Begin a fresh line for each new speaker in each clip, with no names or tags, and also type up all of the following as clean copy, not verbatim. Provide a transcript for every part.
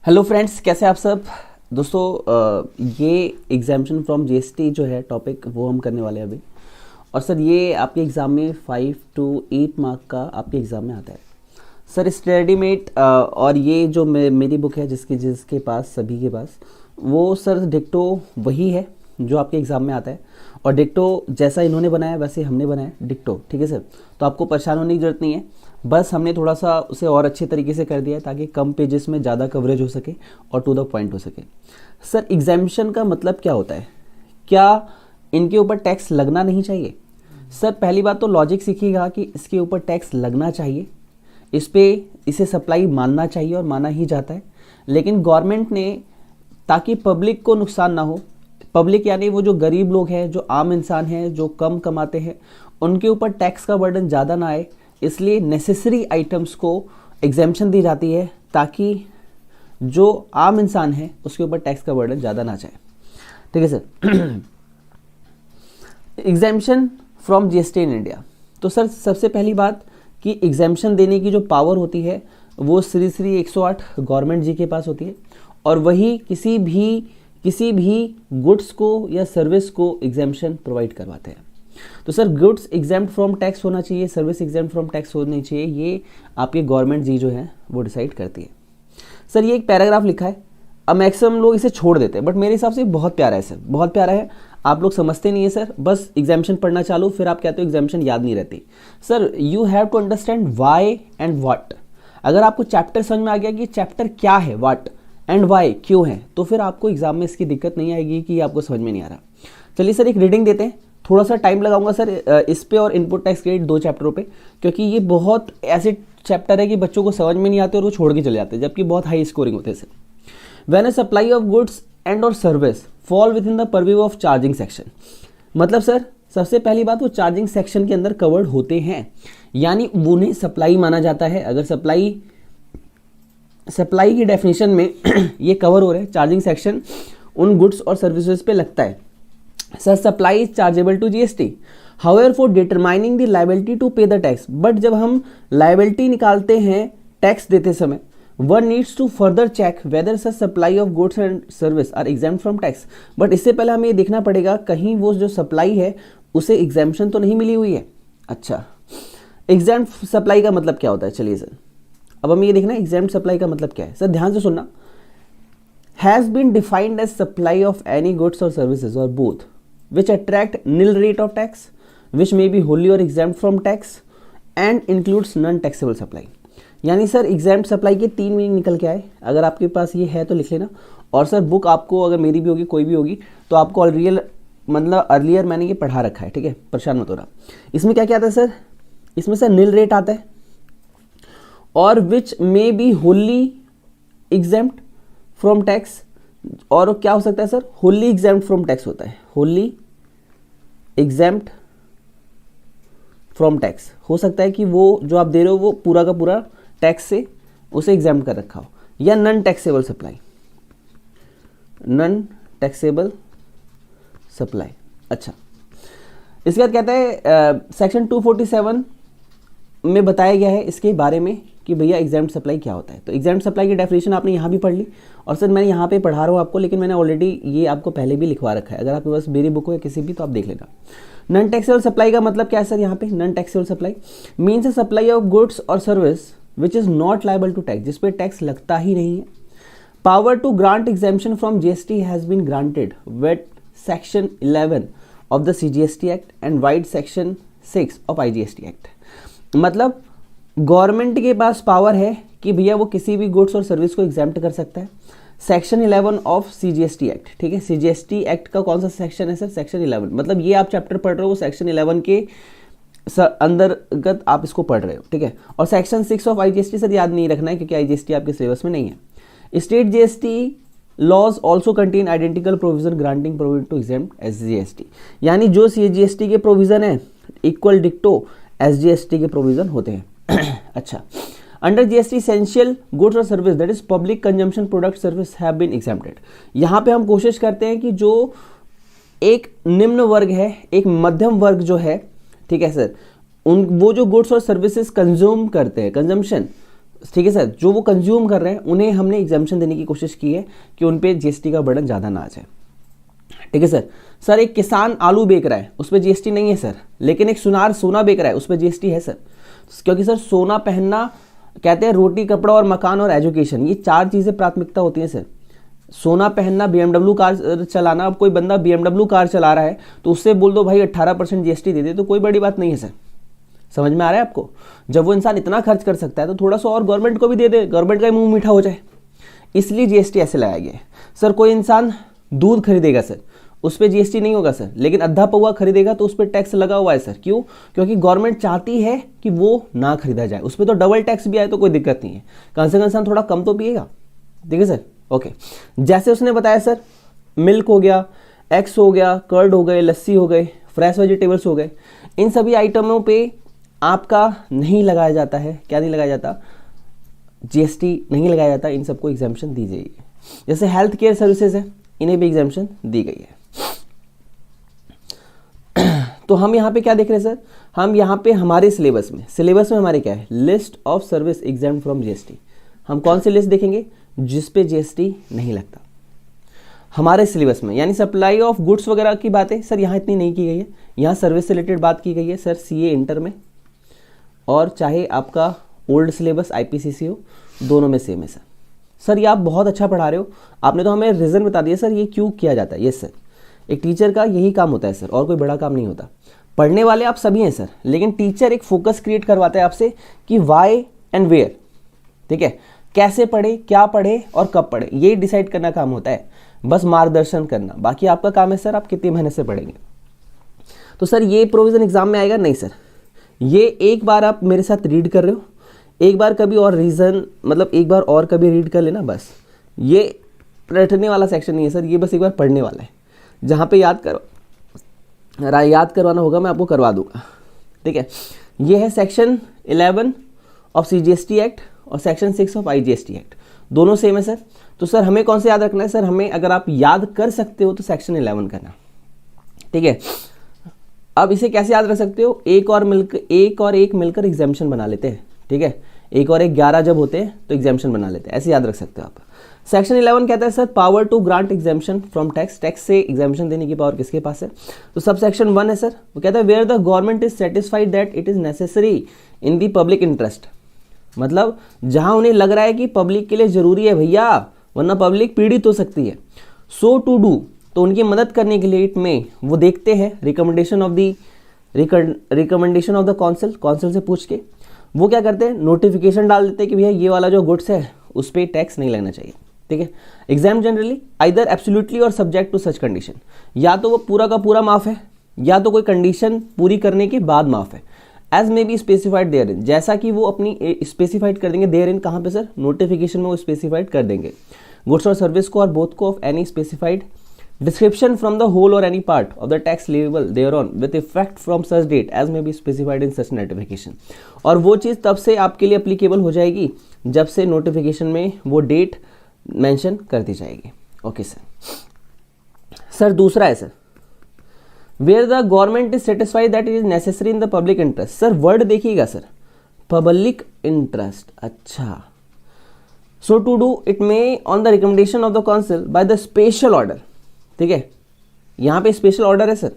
Hello friends, कैसे आप सब दोस्तों। ये एग्जामिशन फ्रॉम जीएसटी जो है टॉपिक वो हम करने वाले हैं अभी। और सर ये आपके एग्ज़ाम में 5 to 8 मार्क का आपके एग्ज़ाम में आता है सर। स्टडीमेट और ये जो मेरी बुक है जिसके पास सभी के पास वो सर डिक्टो वही है जो आपके एग्ज़ाम में आता है। और डिक्टो जैसा इन्होंने बनाया वैसे हमने बनाया डिक्टो, ठीक है सर। तो आपको परेशान होने की ज़रूरत नहीं है, बस हमने थोड़ा सा उसे और अच्छे तरीके से कर दिया है ताकि कम पेजेस में ज़्यादा कवरेज हो सके और टू द पॉइंट हो सके। सर एग्जामिशन का मतलब क्या होता है? क्या इनके ऊपर टैक्स लगना नहीं चाहिए? सर पहली बात तो लॉजिक सीखिएगा कि इसके ऊपर टैक्स लगना चाहिए, इसे सप्लाई मानना चाहिए और माना ही जाता है। लेकिन गवर्नमेंट ने ताकि पब्लिक को नुकसान ना हो, पब्लिक यानी वो जो गरीब लोग हैं, जो आम इंसान हैं, जो कम कमाते हैं, उनके ऊपर टैक्स का बर्डन ज़्यादा ना आए, इसलिए नेसेसरी आइटम्स को एग्जेम्पशन दी जाती है ताकि जो आम इंसान है उसके ऊपर टैक्स का बर्डन ज़्यादा ना जाए, ठीक है sir. Exemption from GST in India. तो सर सबसे पहली बात कि एग्जेम्पशन देने की जो पावर होती है वो श्री 108 गवर्नमेंट जी के पास होती है, और वही किसी भी गुड्स को या सर्विस को एग्जेम्पशन प्रोवाइड करवाते हैं। तो sir goods exempt from tax होना चाहिए, सर्विस एग्जाम्प्ट फ्रॉम टैक्स होनी चाहिए, ये आपके गवर्नमेंट जी जो है वो डिसाइड करती है। सर ये एक पैराग्राफ लिखा है, अब मैक्सिमम लोग इसे छोड़ देते हैं, बट मेरे हिसाब से बहुत प्यारा है सर, बहुत प्यारा है। आप लोग समझते नहीं है सर, बस एग्जाम्पशन पढ़ना चालू, फिर आप कहते हो एग्जाम्पशन याद नहीं रहती। Sir you have to understand why and what. अगर आपको चैप्टर समझ में आ गया कि चैप्टर क्या है, व्हाट एंड वाई क्यों है, तो फिर आपको एग्जाम में इसकी दिक्कत नहीं आएगी कि आपको समझ में नहीं आ रहा। चलिए सर एक रीडिंग देते हैं, थोड़ा सा टाइम लगाऊंगा सर इस पे और इनपुट टैक्स क्रेडिट 2 चैप्टरों पे, क्योंकि ये बहुत ऐसे चैप्टर है कि बच्चों को समझ में नहीं आते और वो छोड़ के चले जाते हैं, जबकि बहुत हाई स्कोरिंग होते हैं sir. When a supply of goods and और service fall within the purview of charging section. मतलब सर सबसे पहली बात वो चार्जिंग सेक्शन के अंदर कवर्ड होते हैं, यानी उन्हें सप्लाई माना जाता है। अगर सप्लाई की डेफिनेशन में ये कवर हो रहे हैं, चार्जिंग सेक्शन उन गुड्स और सर्विसेज पे लगता है। Sir supply is chargeable to GST, however for determining the liability to pay the tax. But जब हम लायबिलिटी निकालते हैं टैक्स देते समय, one needs to further check whether such supply of goods and service are exempt from tax. But इससे पहले हमें ये देखना पड़ेगा कहीं वो जो सप्लाई है उसे एग्जाम्पशन तो नहीं मिली हुई है। अच्छा, एग्जाम्प्ट सप्लाई का मतलब क्या होता है? चलिए सर अब हमें ये देखना है एग्जाम्प्ट सप्लाई का मतलब क्या है। सर ध्यान से सुनना, has been defined as supply of any goods और सर्विसेज और both which attract nil rate of tax, which may be wholly or exempt from tax and includes non-taxable supply। यानी सर exempt supply के 3 meaning निकल के आए। अगर आपके पास ये है तो लिख लेना, और सर बुक आपको अगर मेरी भी होगी कोई भी होगी तो आपको मतलब अर्लियर मैंने ये पढ़ा रखा है, ठीक है, परेशान मत हो रहा। इसमें क्या क्या आता है सर? इसमें सर नील रेट आता है, और which may be wholly exempt from tax, और क्या हो सकता है sir? Wholly exempt from tax होता है, होली एग्जाम्प्ट फ्रॉम टैक्स। हो सकता है कि वो जो आप दे रहे हो वो पूरा का पूरा टैक्स से उसे एग्जाम्प्ट कर रखा हो, या non taxable supply, non taxable supply. अच्छा, इसके बाद कहता है सेक्शन 247 में बताया गया है इसके बारे में कि भैया एग्जाम्प्ट सप्लाई क्या होता है। तो एग्जाम्प्ट सप्लाई की डेफिनेशन आपने यहाँ भी पढ़ ली, और सर मैंने यहाँ पे पढ़ा रहा हूँ आपको, लेकिन मैंने ऑलरेडी ये आपको पहले भी लिखवा रखा है। अगर आपके पास मेरी बुक हो या किसी भी तो आप देख लेना। नॉन टैक्सेबल सप्लाई का मतलब क्या है सर? यहाँ पे non taxable supply means a supply of goods और service which is not liable to tax, जिसपे टैक्स लगता ही नहीं है। Power to grant exemption from GST has been granted with section 11 of the CGST act and vide section 6 of IGST act. मतलब government के पास power है कि भैया वो किसी भी गुड्स और सर्विस को एग्जाम्प्ट कर सकता है। सेक्शन 11 ऑफ सीजीएसटी एक्ट, ठीक है। सीजीएसटी एक्ट का कौन सा सेक्शन है सर? सेक्शन 11। मतलब ये आप चैप्टर पढ़ रहे हो वो सेक्शन 11 के अंतर्गत आप इसको पढ़ रहे हो, ठीक है। और सेक्शन 6 ऑफ आईजीएसटी सर याद नहीं रखना है क्योंकि आईजीएसटी आपके सिलेबस में नहीं है। State GST laws also contain identical provision granting provision to exempt SGST, यानी जो सीजीएसटी के प्रोविजन है इक्वल डिक्टो एसजीएसटी के प्रोविजन होते हैं। अच्छा, अंडर जीएसटी एसेंशियल गुड्स और service that is public consumption product service have been exempted. यहाँ पे हम कोशिश करते हैं कि जो एक निम्न वर्ग है, एक मध्यम वर्ग जो है, ठीक है सर, वो जो गुड्स और सर्विसेज कंज्यूम करते हैं, कंजम्पशन ठीक है सर, जो वो कंज्यूम कर रहे हैं उन्हें हमने एग्जाम्पशन देने की कोशिश की है कि उन पे जीएसटी का बर्डन ज़्यादा ना आ जाए। ठीक है सर। सर एक किसान आलू बेच रहा है, उस पर जीएसटी नहीं है सर, लेकिन एक सुनार सोना बेच रहा है, उस पर जीएसटी है सर, क्योंकि सर सोना पहनना, कहते हैं रोटी कपड़ा और मकान और एजुकेशन, ये 4 चीज़ें प्राथमिकता होती हैं सर। सोना पहनना, BMW कार चलाना, अब कोई बंदा BMW कार चला रहा है तो उससे बोल दो भाई 18% जीएसटी दे दे, तो कोई बड़ी बात नहीं है सर। समझ में आ रहा है आपको? जब वो इंसान इतना खर्च कर सकता है तो थोड़ा सा और गवर्नमेंट को भी दे दे, गवर्नमेंट का ही मुंह मीठा हो जाए, इसलिए जीएसटी ऐसे लगाया गया है। सर कोई इंसान दूध खरीदेगा सर, उस पर जीएसटी नहीं होगा सर, लेकिन अद्धा पौवा खरीदेगा तो उस पर टैक्स लगा हुआ है सर। क्यों? क्योंकि गवर्नमेंट चाहती है कि वो ना खरीदा जाए, उस पर तो डबल टैक्स भी आए तो कोई दिक्कत नहीं है, कम से कम इंसान थोड़ा कम तो पिएगा। ठीक है सर, ओके। जैसे उसने बताया सर, मिल्क हो गया, एग्स हो गया, कर्ड हो गए, लस्सी हो गए, फ्रेश वेजिटेबल्स हो गए, इन सभी आइटमों पे आपका नहीं लगाया जाता है, क्या नहीं लगाया जाता? जीएसटी नहीं लगाया जाता, इन सबको एग्जाम्पशन दी जाएगी। जैसे हेल्थ केयर सर्विसेज है, इन्हें भी एग्जाम्पशन दी गई है। तो हम यहाँ पे क्या देख रहे हैं सर? हम यहाँ पे हमारे सिलेबस में हमारे क्या है? List of service exempt from GST. हम कौन सी लिस्ट देखेंगे? जिस पे जीएसटी नहीं लगता हमारे सिलेबस में, यानी सप्लाई ऑफ गुड्स वगैरह की बातें सर यहाँ इतनी नहीं की गई है, यहाँ सर्विस से रिलेटेड बात की गई है सर, सीए इंटर में, और चाहे आपका ओल्ड सिलेबस आईपीसीसी हो, दोनों में सेम है सर। सर ये आप बहुत अच्छा पढ़ा रहे हो, आपने तो हमें रीज़न बता दिया सर ये क्यों किया जाता है। यस सर, एक टीचर का यही काम होता है सर, और कोई बड़ा काम नहीं होता। पढ़ने वाले आप सभी हैं सर, लेकिन टीचर एक फोकस क्रिएट करवाता है आपसे कि वाई एंड वेयर। ठीक है, कैसे पढ़े, क्या पढ़े और कब पढ़े, यही डिसाइड करना काम होता है, बस मार्गदर्शन करना। बाकी आपका काम है सर आप कितनी मेहनत से पढ़ेंगे। तो सर ये प्रोविज़न एग्जाम में आएगा नहीं सर, ये एक बार आप मेरे साथ रीड कर रहे हो, एक बार कभी और रीज़न, मतलब एक बार और कभी रीड कर लेना बस। ये रटने वाला सेक्शन नहीं है सर, ये बस एक बार पढ़ने वाला है। जहाँ पे याद करवाना होगा मैं आपको करवा दूंगा। ठीक है, ये है सेक्शन 11 ऑफ सीजीएसटी एक्ट और सेक्शन 6 ऑफ आईजीएसटी एक्ट, दोनों सेम है सर। तो सर हमें कौन से याद रखना है सर? हमें, अगर आप याद कर सकते हो तो सेक्शन 11 करना। ठीक है, अब इसे कैसे याद रख सकते हो? एक और एक मिलकर एग्जाम्पशन बना लेते हैं। ठीक है, एक और एक 11 जब होते हैं तो एग्जाम्पशन बना लेते हैं, ऐसे याद रख सकते हो आप। सेक्शन 11 कहता है sir power to grant exemption from tax, tax से एग्जाम्पशन देने की पावर किसके पास है? तो सब सेक्शन 1 है सर, वो कहता है where the government is satisfied that it is necessary in the public interest, मतलब जहां उन्हें लग रहा है कि पब्लिक के लिए जरूरी है भैया, वरना पब्लिक पीड़ित हो सकती है। सो टू डू, तो उनकी मदद करने के लिए इट में वो देखते हैं रिकमेंडेशन ऑफ द काउंसिल से पूछ के वो क्या करते हैं? नोटिफिकेशन डाल देते हैं कि भैया ये वाला जो गुड्स है उस पर टैक्स नहीं लगना चाहिए। ठीक है, एग्जाम जनरली आइदर एब्सोल्युटली और सब्जेक्ट टू सच कंडीशन, या तो वो पूरा का पूरा माफ है या तो कोई कंडीशन पूरी करने के बाद माफ है। As may be specified therein, जैसा कि वो अपनी स्पेसिफाइड कर देंगे। देयर इन कहाँ पे सर? नोटिफिकेशन में वो स्पेसिफाइड कर देंगे गुड्स और सर्विस को और बोथ को of any specified description from the whole और any part of the tax level thereon with effect from such date as may be specified in such notification. और वो चीज़ तब से आपके लिए अप्लीकेबल हो जाएगी जब से नोटिफिकेशन में वो डेट मेंशन कर दी जाएगी। Okay sir. सर दूसरा है sir where the government is satisfied that it is necessary in the public interest. Sir word देखिएगा सर, पब्लिक इंटरेस्ट, अच्छा। So to do it may on the recommendation of the council by the special order. ठीक है, यहाँ पे special order है sir,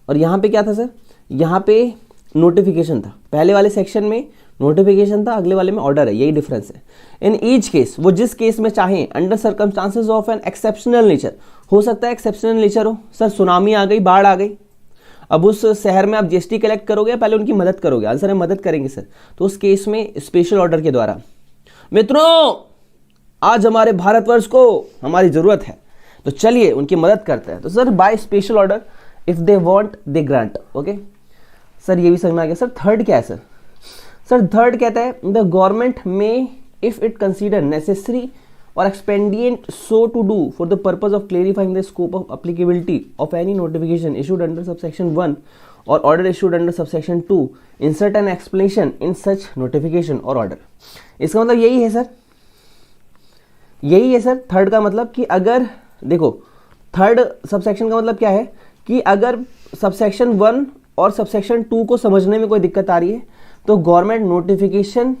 और यहाँ पे क्या था सर? यहाँ पे नोटिफिकेशन था। पहले वाले सेक्शन में नोटिफिकेशन था, अगले वाले में ऑर्डर है, यही डिफरेंस है। इन ईच केस, वो जिस केस में चाहें, under circumstances of an exceptional nature, हो सकता है एक्सेप्शनल नेचर हो सर, सुनामी आ गई, बाढ़ आ गई, अब उस शहर में आप जीएसटी कलेक्ट करोगे, पहले उनकी मदद करोगे? आंसर है मदद करेंगे सर। तो उस केस में स्पेशल ऑर्डर के द्वारा, मित्रों आज हमारे भारतवर्ष को हमारी जरूरत है, तो चलिए उनकी मदद करते हैं। तो sir by special order if they want they grant. Okay sir, ये भी समझ में आ गया सर। थर्ड क्या है सर? सर थर्ड कहता है the government may if it consider necessary और expedient so to do for the purpose of clarifying the scope of applicability of any notification issued under subsection 1 और order issued under subsection 2, insert an explanation in such notification और order. इसका मतलब यही है sir, यही है sir third का मतलब कि अगर देखो थर्ड सबसेक्शन का मतलब क्या है कि अगर सबसेक्शन 1 और सबसेक्शन 2 को समझने में कोई दिक्कत आ रही है तो गवर्नमेंट नोटिफिकेशन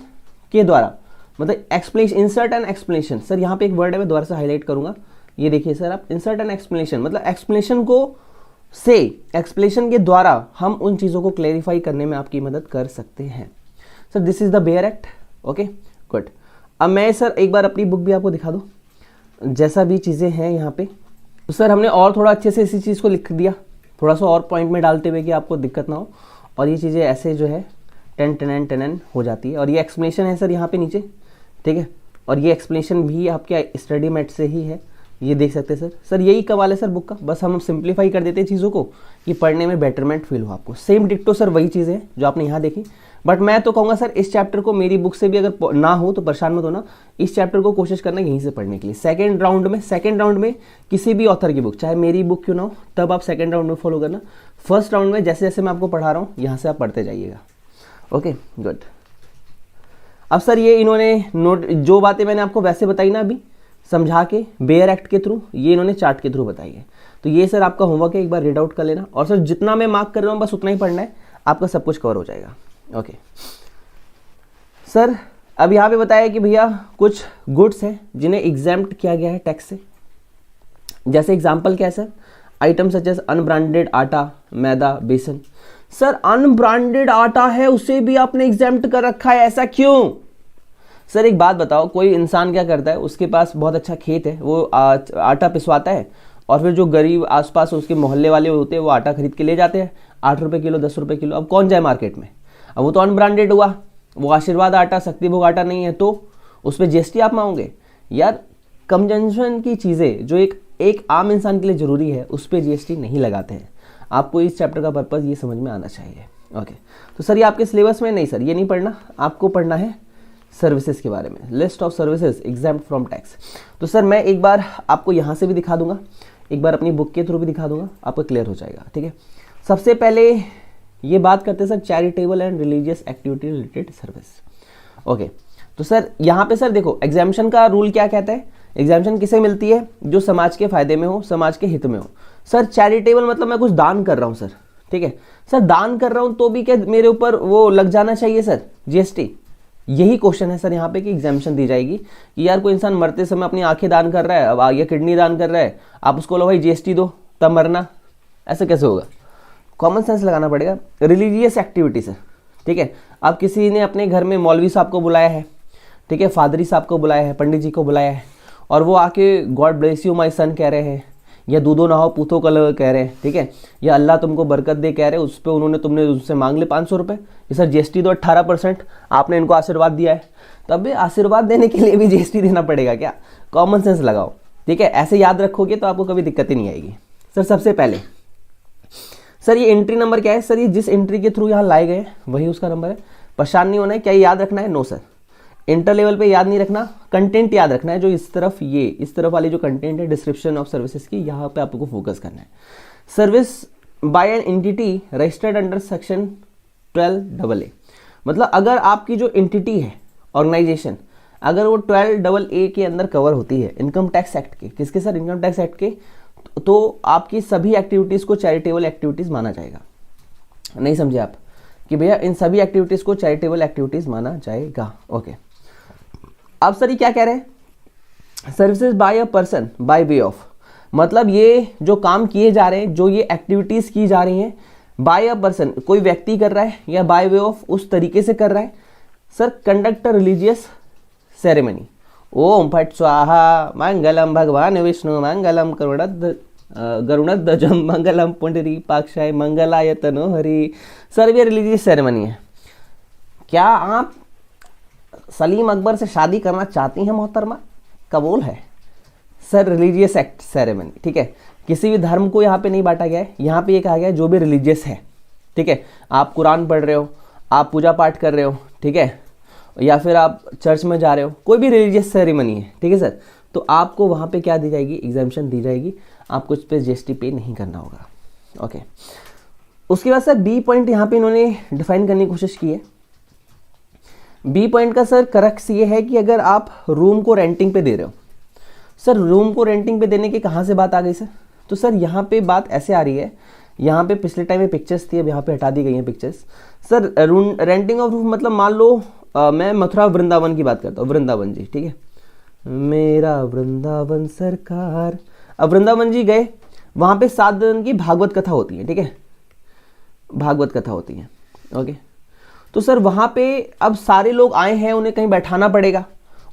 के द्वारा मतलब explanation, insert and explanation. Sir यहाँ पे एक वर्ड है, मैं दोबारा से हाईलाइट करूंगा, ये देखिए सर आप, इंसर्ट एंड एक्सप्लेनेशन मतलब एक्सप्लेनेशन को से एक्सप्लेनेशन के द्वारा हम उन चीज़ों को क्लेरिफाई करने में आपकी मदद कर सकते हैं। Sir this is the bare act. Okay good. अब मैं सर एक बार अपनी बुक भी आपको दिखा दूँ, जैसा भी चीज़ें हैं यहाँ पे। तो सर हमने और थोड़ा अच्छे से इसी चीज़ को लिख दिया, थोड़ा सा और पॉइंट में डालते हुए कि आपको दिक्कत ना हो, और ये चीज़ें ऐसे जो है 10 हो जाती है। और ये एक्सप्लेनेशन है सर यहाँ पे नीचे, ठीक है, और ये एक्सप्लेनेशन भी आपके स्टडी मेट से ही है, ये देख सकते हैं सर। सर यही कमाल है सर बुक का, बस हम सिंप्लीफाई कर देते हैं चीज़ों को कि पढ़ने में बेटरमेंट फील हो आपको। सेम डिक्टो सर वही चीज़ें हैं जो आपने यहाँ देखी, बट मैं तो कहूँगा सर इस चैप्टर को मेरी बुक से भी अगर ना हो तो परेशान मत होना, इस चैप्टर को कोशिश करना यहीं से पढ़ने के लिए। सेकंड राउंड में किसी भी ऑथर की बुक, चाहे मेरी बुक क्यों ना हो, तब आप सेकंड राउंड में फॉलो करना। फर्स्ट राउंड में जैसे जैसे मैं आपको पढ़ा रहा हूँ यहाँ से आप पढ़ते जाइएगा। Okay good. अब सर ये इन्होंने नोट, जो बातें मैंने आपको वैसे बताई ना अभी समझा के बेयर एक्ट के थ्रू, ये इन्होंने चार्ट के थ्रू बताई है। तो ये सर आपका होमवर्क है, एक बार रीड आउट कर लेना, और सर जितना मैं मार्क कर रहा हूँ बस उतना ही पढ़ना है, आपका सब कुछ कवर हो जाएगा। ओके सर अब यहाँ पे बताया कि भैया कुछ गुड्स हैं जिन्हें एग्जाम्प्ट किया गया है टैक्स से। जैसे एग्जाम्पल क्या है sir, item such as unbranded atta, maida, बेसन। सर अनब्रांडेड आटा है उसे भी आपने एग्जाम्प्ट कर रखा है, ऐसा क्यों? सर एक बात बताओ, कोई इंसान क्या करता है, उसके पास बहुत अच्छा खेत है, वो आटा पिसवाता है, और फिर जो गरीब आसपास उसके मोहल्ले वाले होते हैं वो आटा खरीद के ले जाते हैं 8 रुपये किलो, 10 रुपये किलो। अब कौन जाए मार्केट में? अब वो तो अनब्रांडेड हुआ, वो आशीर्वाद आटा, शक्तिभोग आटा नहीं है, तो उस पर जीएसटी आप मांगोगे? यार कंजम्पशन की चीज़ें जो एक आम इंसान के लिए ज़रूरी है उस पर जीएसटी नहीं लगाते हैं। आपको इस चैप्टर का पर्पज़ ये समझ में आना चाहिए। ओके तो सर ये आपके सिलेबस में नहीं, सर ये नहीं पढ़ना, आपको पढ़ना है सर्विसेज के बारे में, list of services exempt from tax. तो सर मैं एक बार आपको यहाँ से भी दिखा दूंगा, एक बार अपनी बुक के थ्रू भी दिखा दूंगा, आपको क्लियर हो जाएगा। ठीक है, सबसे पहले ये बात करते हैं sir charitable and religious activity related service. Okay तो सर यहाँ पे सर देखो एग्जाम्शन का रूल क्या कहता है, एग्जाम्शन किसे मिलती है? जो समाज के फायदे में हो, समाज के हित में हो। सर चैरिटेबल मतलब मैं कुछ दान कर रहा हूँ सर, ठीक है सर, दान कर रहा हूँ तो भी क्या मेरे ऊपर वो लग जाना चाहिए सर जीएसटी? यही क्वेश्चन है सर यहाँ पे कि एग्जाम्शन दी जाएगी कि यार कोई इंसान मरते समय अपनी आंखें दान कर रहा है, अब आगे किडनी दान कर रहा है, आप उसको लो भाई जीएसटी दो तब मरना, ऐसा कैसे होगा? कॉमन सेंस लगाना पड़ेगा। रिलीजियस एक्टिविटी सर, ठीक है, आप किसी ने अपने घर में मौलवी साहब को बुलाया है, ठीक है, फादरी साहब को बुलाया है, पंडित जी को बुलाया है, और वो आके गॉड ब्लेस यू माई सन कह रहे हैं, या दूधो नहाओ पूथो कल कह रहे हैं, ठीक है, या अल्लाह तुमको बरकत दे कह रहे हैं, उस पर तुमने उससे मांग ले 500 रुपये, ये सर जीएसटी दो 18%, आपने इनको आशीर्वाद दिया है, तब आशीर्वाद देने के लिए भी जीएसटी देना पड़ेगा क्या? कॉमन सेंस लगाओ, ठीक है, ऐसे याद रखोगे तो आपको कभी दिक्कत ही नहीं आएगी। सर सबसे पहले सर ये एंट्री नंबर क्या है? सर ये जिस एंट्री के थ्रू यहाँ लाए गए वही उसका नंबर है, परेशान नहीं होना है। क्या ये याद रखना है? नो सर, इंटर लेवल पे याद नहीं रखना, कंटेंट याद रखना है। जो इस तरफ वाली जो कंटेंट है डिस्क्रिप्शन ऑफ सर्विसेज की, यहाँ पे आपको फोकस करना है। Service bye an entity registered under section 12AA, मतलब अगर आपकी जो एंटिटी है ऑर्गेनाइजेशन, अगर वो 12AA के अंदर कवर होती है इनकम टैक्स एक्ट के, किसके सर? इनकम टैक्स एक्ट के, तो आपकी सभी एक्टिविटीज़ को चैरिटेबल एक्टिविटीज़ माना जाएगा। नहीं समझे आप कि भैया इन सभी एक्टिविटीज़ को चैरिटेबल एक्टिविटीज़ माना जाएगा। ओके अब सर ये क्या कह रहे हैं? Services by a person by way of, मतलब ये जो काम किए जा रहे हैं, जो ये एक्टिविटीज़ की जा रही हैं, बाय अ पर्सन कोई व्यक्ति कर रहा है, या बाय वे ऑफ उस तरीके से कर रहा है। सर कंडक्ट रिलीजियस सेरेमनी, ओम फट स्वाहा मंगलम भगवान विष्णु मंगलम गरुणध्वजम मंगलम पुंडरी पाक्षाय मंगलाय तनोहरि। सर ये रिलीजियस सेरेमनी है। क्या आप सलीम अकबर से शादी करना चाहती हैं मोहतरमा? कबूल है सर, रिलीजियस एक्ट सेरेमनी, ठीक है, किसी भी धर्म को यहाँ पे नहीं बांटा गया है, यहाँ पे ये कहा गया है जो भी रिलीजियस है, ठीक है, आप कुरान पढ़ रहे हो, आप पूजा पाठ कर रहे हो, ठीक है, या फिर आप चर्च में जा रहे हो, कोई भी रिलीजियस सेरेमनी है, ठीक है सर, तो आपको वहाँ पे क्या दी जाएगी? एग्जाम्पशन दी जाएगी, आपको इस पर जीएसटी पे नहीं करना होगा। ओके उसके बाद सर बी पॉइंट यहाँ पे इन्होंने डिफाइन करने की कोशिश की है। बी पॉइंट का सर करक्स ये है कि अगर आप रूम को रेंटिंग पे दे रहे हो, सर रूम को रेंटिंग पे देने की कहाँ से बात आ गई सर? तो सर यहाँ पे बात ऐसे आ रही है यहाँ पे पिछले टाइम में पिक्चर्स थी, अब यहाँ पे हटा दी गई हैं pictures. Sir renting of room मतलब मान लो मैं मथुरा वृंदावन की बात करता हूँ, वृंदावन जी, ठीक है, मेरा वृंदावन सरकार। अब वृंदावन जी गए, वहाँ पे 7 दिन की भागवत कथा होती है, ठीक है, भागवत कथा होती है, ओके। तो सर वहाँ पे अब सारे लोग आए हैं, उन्हें कहीं बैठाना पड़ेगा,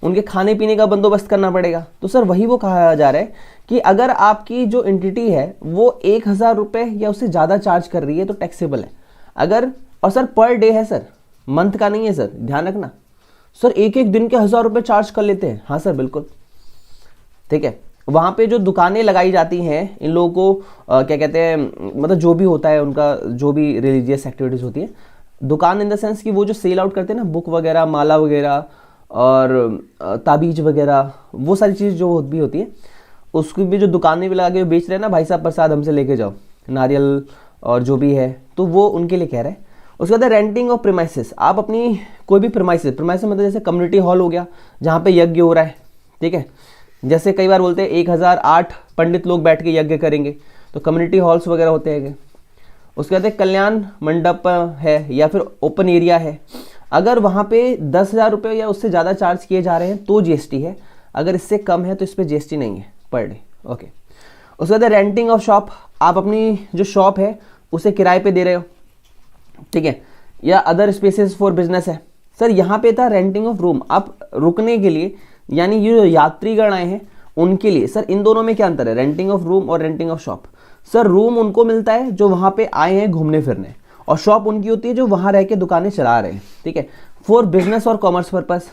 उनके खाने पीने का बंदोबस्त करना पड़ेगा। तो सर वही वो कहा जा रहा है कि अगर आपकी जो एंटिटी है वो 1000 रुपये या उससे ज़्यादा चार्ज कर रही है तो टैक्सेबल है। अगर, और सर पर डे है सर, मंथ का नहीं है सर, ध्यान रखना। सर एक एक दिन के 1000 रुपये चार्ज कर लेते हैं, हाँ सर बिल्कुल, ठीक है। वहाँ पे जो दुकानें लगाई जाती हैं इन लोगों को क्या कहते हैं, मतलब जो भी होता है उनका, जो भी रिलीजियस एक्टिविटीज़ होती है, दुकान इन द सेंस कि वो जो सेल आउट करते हैं ना, बुक वगैरह, माला वगैरह और ताबीज वगैरह, वो सारी चीज़ जो भी होती है, उसकी भी जो दुकानें भी लगा के बेच रहे हैं ना, भाई साहब प्रसाद हमसे लेके जाओ, नारियल और जो भी है, तो वो उनके लिए कह रहे हैं। उसके बाद रेंटिंग ऑफ प्रीमाइसेस, आप अपनी कोई भी प्रीमाइसेस मतलब जैसे कम्युनिटी हॉल हो गया जहाँ पे यज्ञ हो रहा है, ठीक है, जैसे कई बार बोलते हैं 1008 पंडित लोग बैठ के यज्ञ करेंगे, तो कम्युनिटी हॉल्स वगैरह होते हैं। उसके बाद कल्याण मंडप है या फिर ओपन एरिया है, अगर वहाँ पे 10,000 रुपये या उससे ज़्यादा चार्ज किए जा रहे हैं तो जीएसटी है, अगर इससे कम है तो इस पर जीएसटी नहीं है पर डे, ओके। उसके बाद रेंटिंग ऑफ शॉप, आप अपनी जो शॉप है उसे किराए पे दे रहे हो, ठीक है, या अदर स्पेसेस फॉर बिजनेस है। सर यहाँ पे था रेंटिंग ऑफ रूम, आप रुकने के लिए, यानी ये जो यात्रीगण आए हैं उनके लिए। सर इन दोनों में क्या अंतर है, रेंटिंग ऑफ रूम और renting of shop? Sir room उनको मिलता है जो वहाँ पे आए हैं घूमने फिरने, और शॉप उनकी होती है जो वहाँ रह के दुकानें चला रहे हैं, ठीक है, फॉर बिजनेस और कॉमर्स पर्पस।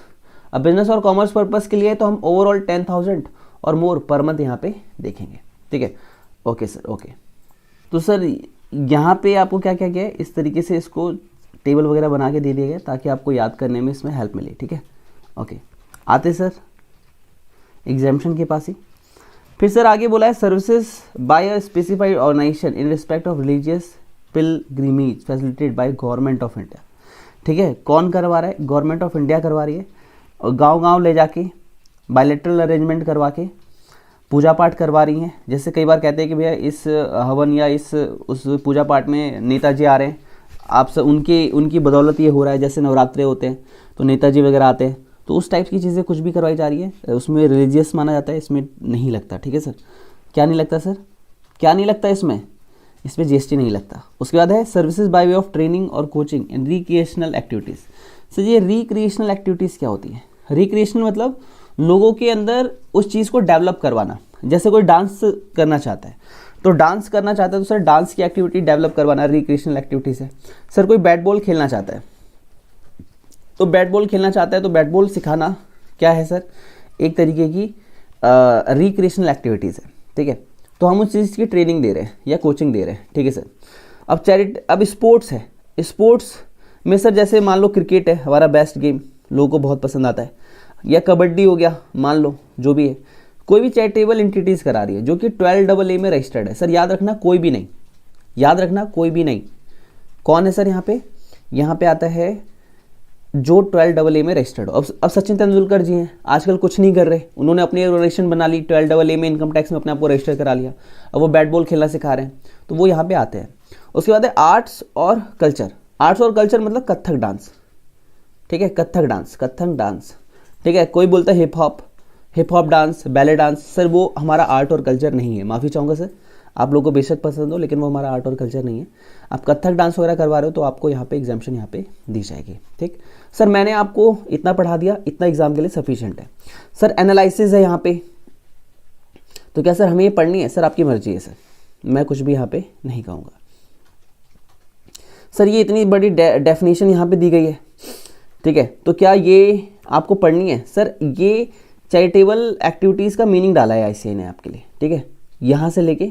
अब बिजनेस और कॉमर्स पर्पस के लिए तो हम ओवरऑल 10,000 और मोर पर मंथ यहाँ पे देखेंगे, ठीक है, ओके सर, ओके। तो सर यहाँ पे आपको क्या क्या क्या है, इस तरीके से इसको टेबल वगैरह बना के दे दिया गया ताकि आपको याद करने में इसमें हेल्प मिले, ठीक है, ओके। आते सर एग्जाम्शन के पास ही, फिर सर आगे बोला है services by a specified organisation in respect of religious pilgrimage facilitated by government of India, ठीक है। कौन करवा रहा है? गवर्नमेंट ऑफ इंडिया करवा रही है, और गांव-गांव ले जाके बायलैटरल अरेंजमेंट करवा के पूजा पाठ करवा रही हैं। जैसे कई बार कहते हैं कि भैया इस हवन या उस पूजा पाठ में नेताजी आ रहे हैं, आप सब उनकी बदौलत ये हो रहा है। जैसे नवरात्रे होते हैं तो नेताजी वगैरह आते हैं, तो उस टाइप की चीज़ें कुछ भी करवाई जा रही है, उसमें रिलीजियस माना जाता है, इसमें नहीं लगता, ठीक है सर। क्या नहीं लगता सर, क्या नहीं लगता इसमें जीएसटी नहीं लगता। उसके बाद है services by way of training और coaching and recreational activities. Sir ये रिक्रिएशनल एक्टिविटीज़ क्या होती है? रिक्रिएशनल मतलब लोगों के अंदर उस चीज़ को डेवलप करवाना। जैसे कोई डांस करना चाहता है तो सर डांस की एक्टिविटी डेवलप करवाना रिक्रिएशनल एक्टिविटीज़ है। सर कोई बैट बॉल खेलना चाहता है तो बैट बॉल सिखाना क्या है सर, एक तरीके की रिक्रिएशनल एक्टिविटीज़ है, ठीक है। तो हम उस चीज़ की ट्रेनिंग दे रहे हैं या कोचिंग दे रहे हैं, ठीक है सर। अब स्पोर्ट्स है, स्पोर्ट्स में सर जैसे मान लो क्रिकेट है हमारा बेस्ट गेम, लोगों को बहुत पसंद आता है, या कबड्डी हो गया, मान लो जो भी है, कोई भी चैरिटेबल एंटिटीज़ करा रही है जो कि 12AA में रजिस्टर्ड है। सर याद रखना कोई भी नहीं, कौन है सर यहाँ पे आता है जो 12AA में रजिस्टर्ड हो। अब सचिन तेंदुलकर जी हैं, आजकल कुछ नहीं कर रहे, उन्होंने अपनी ऑर्गेनाइजेशन बना ली, 12AA में इनकम टैक्स में अपने आप को रजिस्टर करा लिया, अब वो बैट बॉल खेलना सिखा रहे हैं, तो वो यहाँ पे आते हैं। उसके बाद है आर्ट्स और कल्चर मतलब कथक डांस, ठीक है, कथक डांस, ठीक है। कोई बोलता है hip hop dance, ballet dance, sir वो हमारा आर्ट और कल्चर नहीं है, माफ़ी चाहूँगा सर, आप लोगों को बेशक पसंद हो, लेकिन वो हमारा आर्ट और कल्चर नहीं है। आप कथक डांस वगैरह करवा रहे हो तो आपको यहाँ पे एग्जाम्शन यहाँ पे दी जाएगी, ठीक। सर मैंने आपको इतना पढ़ा दिया, इतना एग्जाम के लिए सफिशिएंट है। सर एनालिसिस है यहाँ पे, तो क्या सर हमें ये पढ़नी है? सर आपकी मर्जी है सर, मैं कुछ भी यहाँ पे नहीं कहूँगा। सर ये इतनी बड़ी डेफिनेशन यहाँ पे दी गई है, ठीक है, तो क्या ये आपको पढ़नी है? सर ये चैरिटेबल एक्टिविटीज़ का मीनिंग डाला है ICAI ने आपके लिए, ठीक है, यहाँ से लेके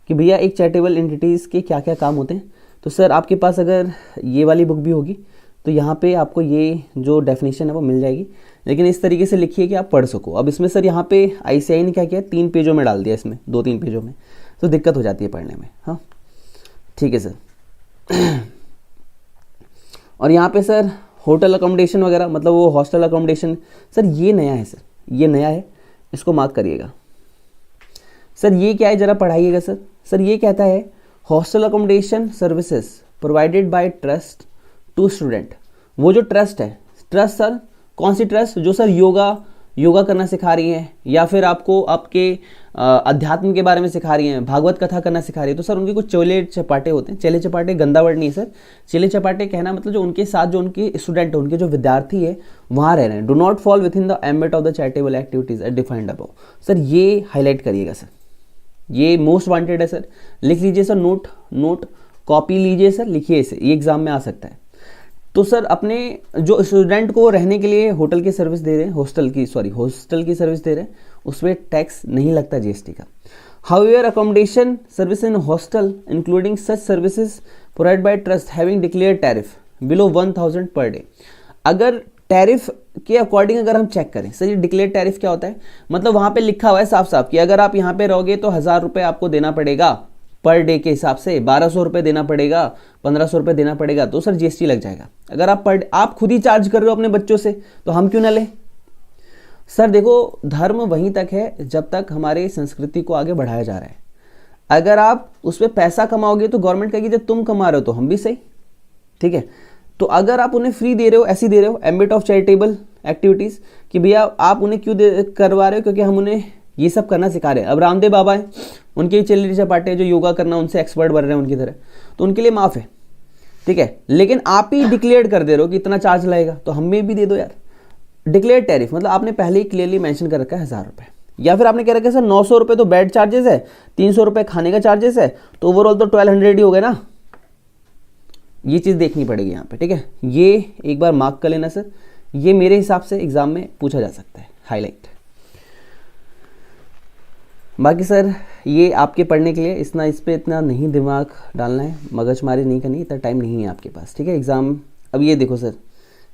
कि भैया एक चैरिटेबल एंटिटीज़ के क्या क्या काम होते हैं। तो सर आपके पास अगर ये वाली बुक भी होगी तो यहाँ पे आपको ये जो डेफिनेशन है वो मिल जाएगी, लेकिन इस तरीके से लिखिए कि आप पढ़ सको। अब इसमें सर यहाँ पे ICAI ने क्या किया, 3 पेजों में डाल दिया, इसमें 2-3 पेजों में, तो दिक्कत हो जाती है पढ़ने में, हाँ ठीक है सर। और यहाँ पे सर होटल अकोमोडेशन वगैरह, मतलब वो हॉस्टल अकोमोडेशन, सर ये नया है, सर ये नया है, इसको मार्क करिएगा। सर ये क्या है ज़रा पढ़ाइएगा सर। सर ये कहता है hostel accommodation services provided by trust to student. वो जो ट्रस्ट है, ट्रस्ट सर कौन सी ट्रस्ट? जो सर योगा करना सिखा रही है, या फिर आपको आपके अध्यात्म के बारे में सिखा रही हैं, भागवत कथा करना सिखा रही है, तो सर उनके कुछ चेले चपाटे होते हैं। चेले चपाटे गंदा वर्ड नहीं है सर, चेले चपाटे कहना मतलब जो उनके साथ जो उनके स्टूडेंट है, उनके जो विद्यार्थी है वहाँ रह रहे हैं। Do not fall within the ambit of the charitable activities eight defined above. Sir ये हाईलाइट करिएगा सर, ये मोस्ट वांटेड है सर। लिख लीजिए सर, नोट कॉपी लीजिए सर, लिखिए इसे, ये एग्जाम में आ सकता है। तो सर अपने जो स्टूडेंट को रहने के लिए होटल की सर्विस दे रहे हैं, हॉस्टल की सर्विस दे रहे हैं, उसमें टैक्स नहीं लगता जीएसटी का। However accommodation service in hostel including such services provide by trust having declare tariff below 1000 per day. अगर टैरिफ के अकॉर्डिंग अगर हम चेक करें, सर ये डिक्लेयर टैरिफ क्या होता है? मतलब वहाँ पे लिखा हुआ है साफ साफ कि अगर आप यहाँ पे रहोगे तो 1000 रुपये आपको देना पड़ेगा पर डे के हिसाब से, 1200 रुपये देना पड़ेगा, 1500 रुपये देना पड़ेगा, तो सर जीएसटी लग जाएगा। अगर आप खुद ही चार्ज कर रहे हो अपने बच्चों से, तो हम क्यों ना लें? सर देखो, धर्म वहीं तक है जब तक हमारे संस्कृति को आगे बढ़ाया जा रहा है। अगर आप उस पर पैसा कमाओगे तो गवर्नमेंट कहेगी जब तुम कमा रहे हो तो हम भी सही, ठीक है। तो अगर आप उन्हें फ्री दे रहे हो, ऐसी दे रहे हो एम्बिट ऑफ चैरिटेबल एक्टिविटीज़, कि भैया आप उन्हें क्यों करवा रहे हो? क्योंकि हम उन्हें ये सब करना सिखा रहे हैं। अब रामदेव बाबा हैं, उनके चेले चपाटे जो योगा करना उनसे एक्सपर्ट बन रहे हैं उनकी तरह, तो उनके लिए माफ़ है, ठीक है। लेकिन आप ही डिक्लेयर कर दे रहे हो कि इतना चार्ज लगेगा, तो हमें भी दे दो यार। डिक्लेयर टैरिफ मतलब आपने पहले ही क्लियरली मेंशन कर रखा है 1000 रुपये, या फिर आपने कह रखा है सर 900 रुपये तो बेड चार्जेस है, 300 रुपये खाने का चार्जेस है, तो ओवरऑल तो 1200 ही हो गए ना। ये चीज़ देखनी पड़ेगी यहाँ पे, ठीक है। ये एक बार मार्क कर लेना सर, ये मेरे हिसाब से एग्जाम में पूछा जा सकता है, हाईलाइट। बाकी सर ये आपके पढ़ने के लिए इस पर इतना नहीं दिमाग डालना है, मगजमारी नहीं करनी, इतना टाइम नहीं है आपके पास, ठीक है। एग्ज़ाम अब ये देखो सर,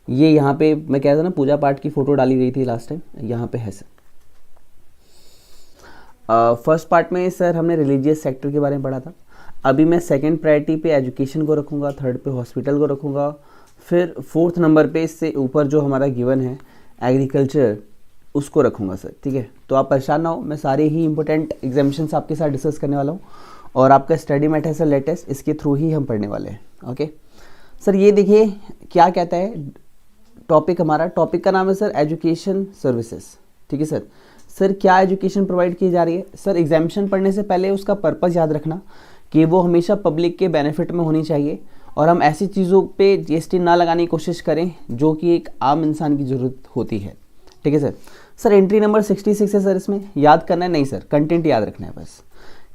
ये यहाँ पे मैं कह रहा था ना पूजा पाठ की फ़ोटो डाली गई थी लास्ट टाइम, यहाँ पे है सर। फर्स्ट पार्ट में सर हमने रिलीजियस सेक्टर के बारे में पढ़ा था। अभी मैं सेकंड प्रायोरिटी पे एजुकेशन को रखूँगा, थर्ड पे हॉस्पिटल को रखूँगा, फिर फोर्थ नंबर पे इससे ऊपर जो हमारा गिवन है एग्रीकल्चर उसको रखूँगा सर, ठीक है। तो आप परेशान ना हो, मैं सारे ही इंपॉर्टेंट एग्जामिनेशंस आपके साथ डिस्कस करने वाला हूँ, और आपका स्टडी मैट है सर लेटेस्ट, इसके थ्रू ही हम पढ़ने वाले हैं, ओके। सर ये देखिए क्या कहता है टॉपिक, हमारा टॉपिक का नाम है सर एजुकेशन सर्विसेज, ठीक है सर। सर क्या एजुकेशन प्रोवाइड की जा रही है? सर एग्जामिनेशन पढ़ने से पहले उसका पर्पज़ याद रखना कि वो हमेशा पब्लिक के बेनिफिट में होनी चाहिए, और हम ऐसी चीज़ों पे जीएसटी ना लगाने की कोशिश करें जो कि एक आम इंसान की ज़रूरत होती है, ठीक है सर। सर एंट्री नंबर 66 है सर, इसमें याद करना है नहीं सर, कंटेंट याद रखना है बस।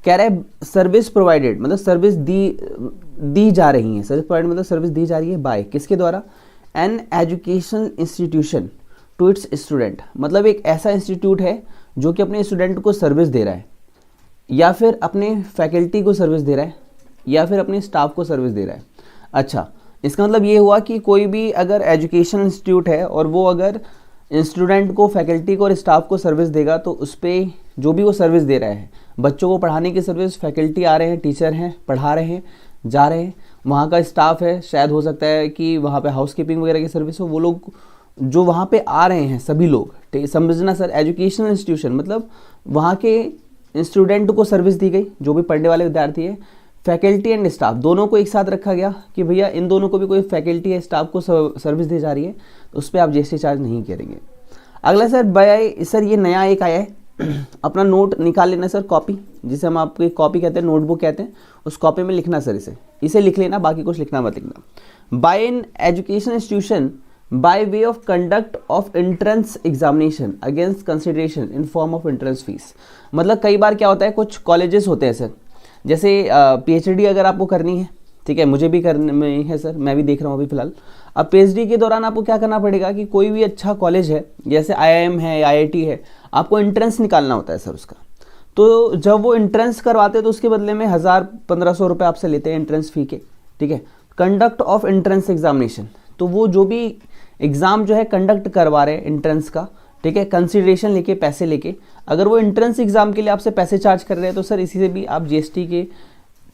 कह रहा है सर्विस प्रोवाइडेड मतलब सर्विस दी जा रही है, सर्विस प्रोवाइड मतलब सर्विस दी जा रही है बाय किसके द्वारा? An educational institution to its student, मतलब एक ऐसा इंस्टीट्यूट है जो कि अपने स्टूडेंट को सर्विस दे रहा है, या फिर अपने फैकल्टी को सर्विस दे रहा है, या फिर अपने स्टाफ को सर्विस दे रहा है। अच्छा, इसका मतलब ये हुआ कि कोई भी अगर एजुकेशनल इंस्टीट्यूट है और वो अगर स्टूडेंट को, फैकल्टी को और स्टाफ को सर्विस देगा, तो उस पर जो भी वो सर्विस दे रहा है, बच्चों को पढ़ाने की सर्विस, फैकल्टी आ रहे हैं, टीचर हैं, पढ़ा रहे हैं, जा रहे हैं, वहाँ का स्टाफ है, शायद हो सकता है कि वहाँ पे हाउसकीपिंग वगैरह की सर्विस हो, वो लोग जो वहाँ पे आ रहे हैं सभी लोग, ठीक समझना सर। एजुकेशनल इंस्टीट्यूशन मतलब वहाँ के स्टूडेंट को सर्विस दी गई, जो भी पढ़ने वाले विद्यार्थी है, फैकल्टी एंड स्टाफ दोनों को एक साथ रखा गया कि भैया इन दोनों को भी कोई फैकल्टी या स्टाफ को सर्विस दी जा रही है, तो उस पर आप जीएसटी चार्ज नहीं करेंगे। अगला सर ये नया एक आया है, अपना नोट निकाल लेना सर, कॉपी जिसे हम आपकी कॉपी कहते हैं, नोटबुक कहते हैं, उस कॉपी में लिखना सर, इसे लिख लेना, बाकी कुछ लिखना मत लिखना। By an education institution by way of conduct of entrance examination against consideration in form of entrance fees. मतलब कई बार क्या होता है, कुछ कॉलेजेस होते हैं सर, जैसे पीएचडी अगर आपको करनी है, ठीक है, मुझे भी करने में है सर, मैं भी देख रहा हूँ अभी फिलहाल। अब पीएचडी के दौरान आपको क्या करना पड़ेगा कि कोई भी अच्छा कॉलेज है, जैसे आईआईएम है, आईआईटी है, आपको एंट्रेंस निकालना होता है सर उसका। तो जब वो एंट्रेंस करवाते हैं तो उसके बदले में 1000-1500 रुपये आपसे लेते हैं एंट्रेंस फी के, ठीक है। कंडक्ट ऑफ एंट्रेंस एग्जामिनेशन, तो वो जो भी एग्ज़ाम जो है कंडक्ट करवा रहे हैं एंट्रेंस का, ठीक है, कंसिडरेशन लेके, पैसे लेके, अगर वो एंट्रेंस एग्जाम के लिए आपसे पैसे चार्ज कर रहे हैं तो सर इसी से भी आप जीएसटी के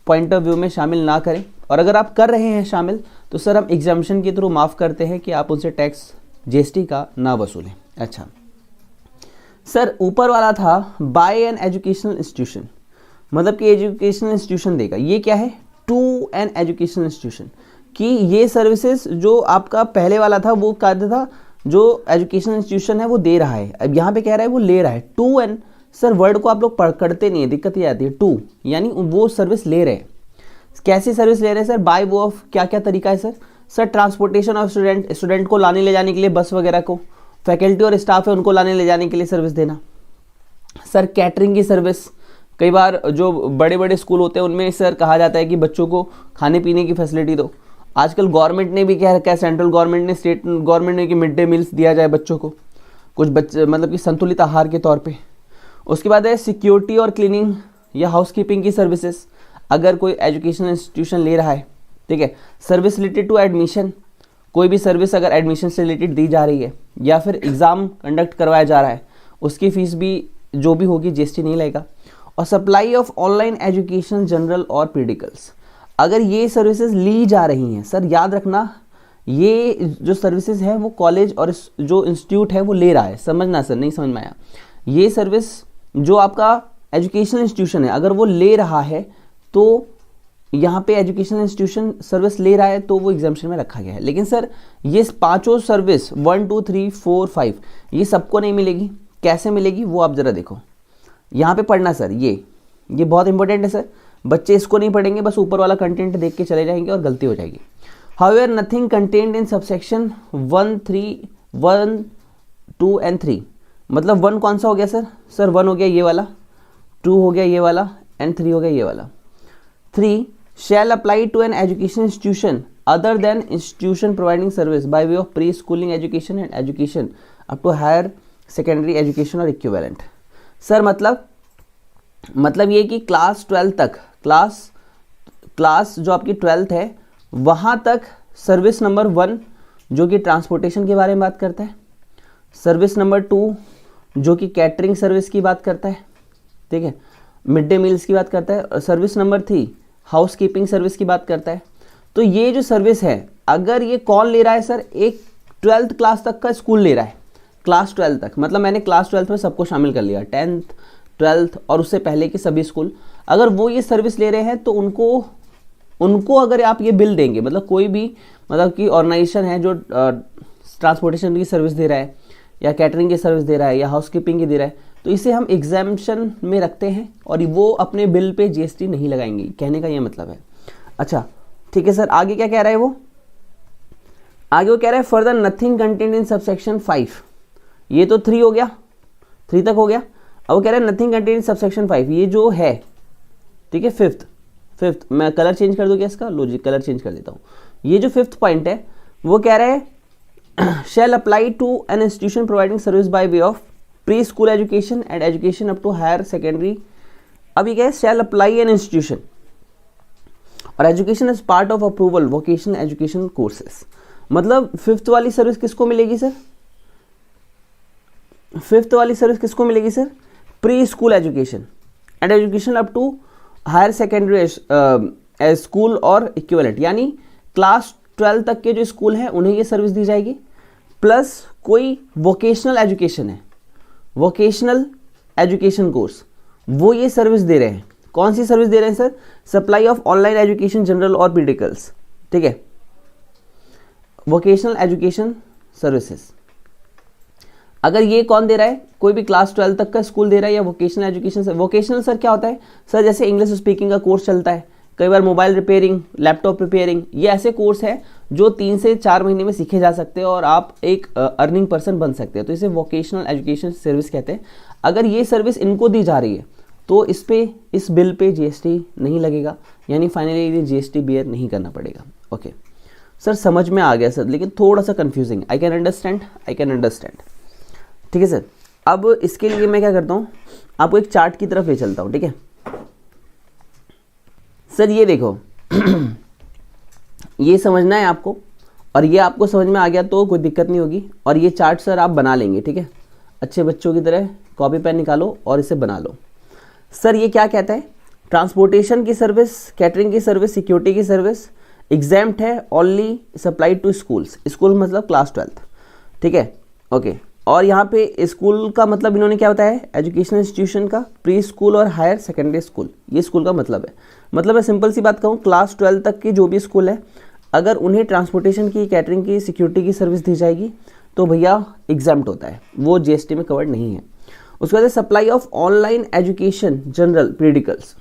पॉइंट ऑफ व्यू में शामिल ना करें, और अगर आप कर रहे हैं शामिल तो सर हम एग्जामिनेशन के थ्रू माफ़ करते हैं कि आप उनसे टैक्स जीएसटी का ना वसूलें। अच्छा सर, ऊपर वाला था बाय एन एजुकेशनल इंस्टीट्यूशन, मतलब कि एजुकेशनल इंस्टीट्यूशन देगा। ये क्या है, टू एन एजुकेशनल इंस्टीट्यूशन, कि ये सर्विसेज जो आपका पहले वाला था वो कार्य था जो एजुकेशनल इंस्टीट्यूशन है वो दे रहा है, अब यहाँ पे कह रहा है वो ले रहा है। टू एन, सर वर्ड को आप लोग करते नहीं है, दिक्कत ये आती है। टू यानी वो सर्विस ले रहे हैं। कैसी सर्विस ले रहे हैं सर, बाय वो ऑफ, क्या क्या तरीका है sir? Sir transportation of student, student को लाने ले जाने के लिए बस वगैरह को, फैकल्टी और स्टाफ है उनको लाने ले जाने के लिए सर्विस देना। सर कैटरिंग की सर्विस, कई बार जो बड़े बड़े स्कूल होते हैं उनमें सर कहा जाता है कि बच्चों को खाने पीने की फैसिलिटी दो। आजकल गवर्नमेंट ने भी क्या रखा है, सेंट्रल गवर्नमेंट ने, स्टेट गवर्नमेंट ने कि मिड डे मील्स दिया जाए बच्चों को, कुछ बच्चे मतलब कि संतुलित आहार के तौर पे। उसके बाद है सिक्योरिटी और क्लीनिंग या हाउसकीपिंग की सर्विसेज, अगर कोई एजुकेशनल इंस्टीट्यूशन ले रहा है, ठीक है। सर्विस रिलेटेड टू एडमिशन, कोई भी सर्विस अगर एडमिशन से रिलेटेड दी जा रही है या फिर एग्ज़ाम कंडक्ट करवाया जा रहा है, उसकी फीस भी जो भी होगी जीएसटी नहीं लगेगा। और supply of online education general और पीडिकल्स, अगर ये सर्विसेज ली जा रही हैं, सर याद रखना ये जो सर्विसेज है वो कॉलेज और जो इंस्टीट्यूट है वो ले रहा है, समझना सर, नहीं समझ में आया। ये सर्विस जो आपका एजुकेशनल इंस्टीट्यूशन है अगर वो ले रहा है तो यहाँ पे एजुकेशनल इंस्टीट्यूशन सर्विस ले रहा है तो वो एग्जाम्पशन में रखा गया है। लेकिन सर ये पांचों सर्विस 1 2 3 4 5 ये सबको नहीं मिलेगी। कैसे मिलेगी वो आप ज़रा देखो, यहाँ पे पढ़ना सर, ये बहुत इंपॉर्टेंट है सर। बच्चे इसको नहीं पढ़ेंगे, बस ऊपर वाला कंटेंट देख के चले जाएंगे और गलती हो जाएगी। However nothing contained in subsection 1 2 and 3, मतलब 1 कौन सा हो गया सर? सर 1 हो गया ये वाला, 2 हो गया ये वाला एंड 3 हो गया ये वाला। 3 shall apply to an education institution other than institution providing service by way of pre-schooling education and education up to higher secondary education or equivalent। Sir मतलब ये कि क्लास 12 तक, क्लास जो आपकी 12th है वहाँ तक सर्विस नंबर 1 जो कि ट्रांसपोर्टेशन के बारे में बात करता है, सर्विस नंबर 2 जो कि कैटरिंग सर्विस की बात करता है, ठीक है, मिड डे मील्स की बात करता है, और service number 3 house keeping service की बात करता है। तो ये जो सर्विस है अगर ये कौन ले रहा है सर, एक 12th क्लास तक का स्कूल ले रहा है, क्लास 12 तक, मतलब मैंने क्लास 12 में सबको शामिल कर लिया, 10th 12th और उससे पहले के सभी स्कूल, अगर वो ये सर्विस ले रहे हैं तो उनको अगर आप ये बिल देंगे, मतलब कोई भी मतलब कि ऑर्गेनाइजेशन है जो ट्रांसपोर्टेशन की सर्विस दे रहा है या कैटरिंग की सर्विस दे रहा है या हाउसकीपिंग की दे रहा है, तो इसे हम एग्जाम्पशन में रखते हैं और वो अपने बिल पे जीएसटी नहीं लगाएंगे, कहने का ये मतलब है। अच्छा ठीक है सर, आगे क्या कह रहा है वो? आगे वो कह रहा है further nothing content in subsection 5, ये तो 3 हो गया, 3 तक हो गया। अब वो कह रहा है नथिंग कंटेंट इन सबसेक्शन 5, ये जो है ठीक है, फिफ्थ मैं कलर चेंज कर दूँ क्या इसका? लो जी कलर चेंज कर देता हूँ। ये जो 5th पॉइंट है वो कह रहा है shall apply to an institution providing service by way of pre school education and education up to higher secondary. अब ये क्या है, शैल अप्लाई एन इंस्टीट्यूशन और education is part of approval vocational education courses. मतलब 5th वाली service किसको मिलेगी sir? 5th वाली सर्विस किसको मिलेगी sir? Pre school education and education up to higher secondary school और इक्विवेलेंट, यानी क्लास 12 तक के जो स्कूल हैं उन्हें ये सर्विस दी जाएगी, प्लस कोई वोकेशनल एजुकेशन है, वोकेशनल एजुकेशन कोर्स, वो ये सर्विस दे रहे हैं। कौन सी सर्विस दे रहे हैं sir? Supply of online education general और पीडिकल्स, ठीक है, वोकेशनल एजुकेशन सर्विसेज। अगर ये कौन दे रहा है? कोई भी क्लास 12 तक का स्कूल दे रहा है या वोकेशनल एजुकेशन। वोकेशनल सर क्या होता है सर? जैसे इंग्लिश स्पीकिंग का कोर्स चलता है, कई बार मोबाइल रिपेयरिंग, लैपटॉप रिपेयरिंग, ये ऐसे कोर्स हैं जो 3 से 4 महीने में सीखे जा सकते हैं और आप एक अर्निंग पर्सन बन सकते हैं, तो इसे वोकेशनल एजुकेशन सर्विस कहते हैं। अगर ये सर्विस इनको दी जा रही है तो इस बिल पे जीएसटी नहीं लगेगा, यानी फाइनली ये जीएसटी बियर नहीं करना पड़ेगा। ओके सर समझ में आ गया सर, लेकिन थोड़ा सा कंफ्यूजिंग। आई कैन अंडरस्टैंड ठीक है सर। अब इसके लिए मैं क्या करता हूँ, आपको एक चार्ट की तरफ ले चलता हूँ, ठीक है सर। ये देखो ये समझना है आपको, और ये आपको समझ में आ गया तो कोई दिक्कत नहीं होगी, और ये चार्ट सर आप बना लेंगे, ठीक है, अच्छे बच्चों की तरह कॉपी पेन निकालो और इसे बना लो। सर ये क्या कहता है? ट्रांसपोर्टेशन की सर्विस, कैटरिंग की सर्विस, सिक्योरिटी की सर्विस एग्जैम्प्ट है only supply to schools, school मतलब क्लास 12, ठीक है, ओके। और यहाँ पे स्कूल का मतलब इन्होंने क्या बताया है, एजुकेशनल इंस्टीट्यूशन का प्री स्कूल और हायर सेकेंडरी स्कूल, ये स्कूल का मतलब है। मतलब मैं सिंपल सी बात कहूँ, क्लास 12 तक की जो भी स्कूल है, अगर उन्हें ट्रांसपोर्टेशन की, कैटरिंग की, सिक्योरिटी की सर्विस दी जाएगी तो भैया एग्जाम्प्ट होता है, वो जीएसटी में कवर्ड नहीं है। उसके बाद supply of online education general periodicals,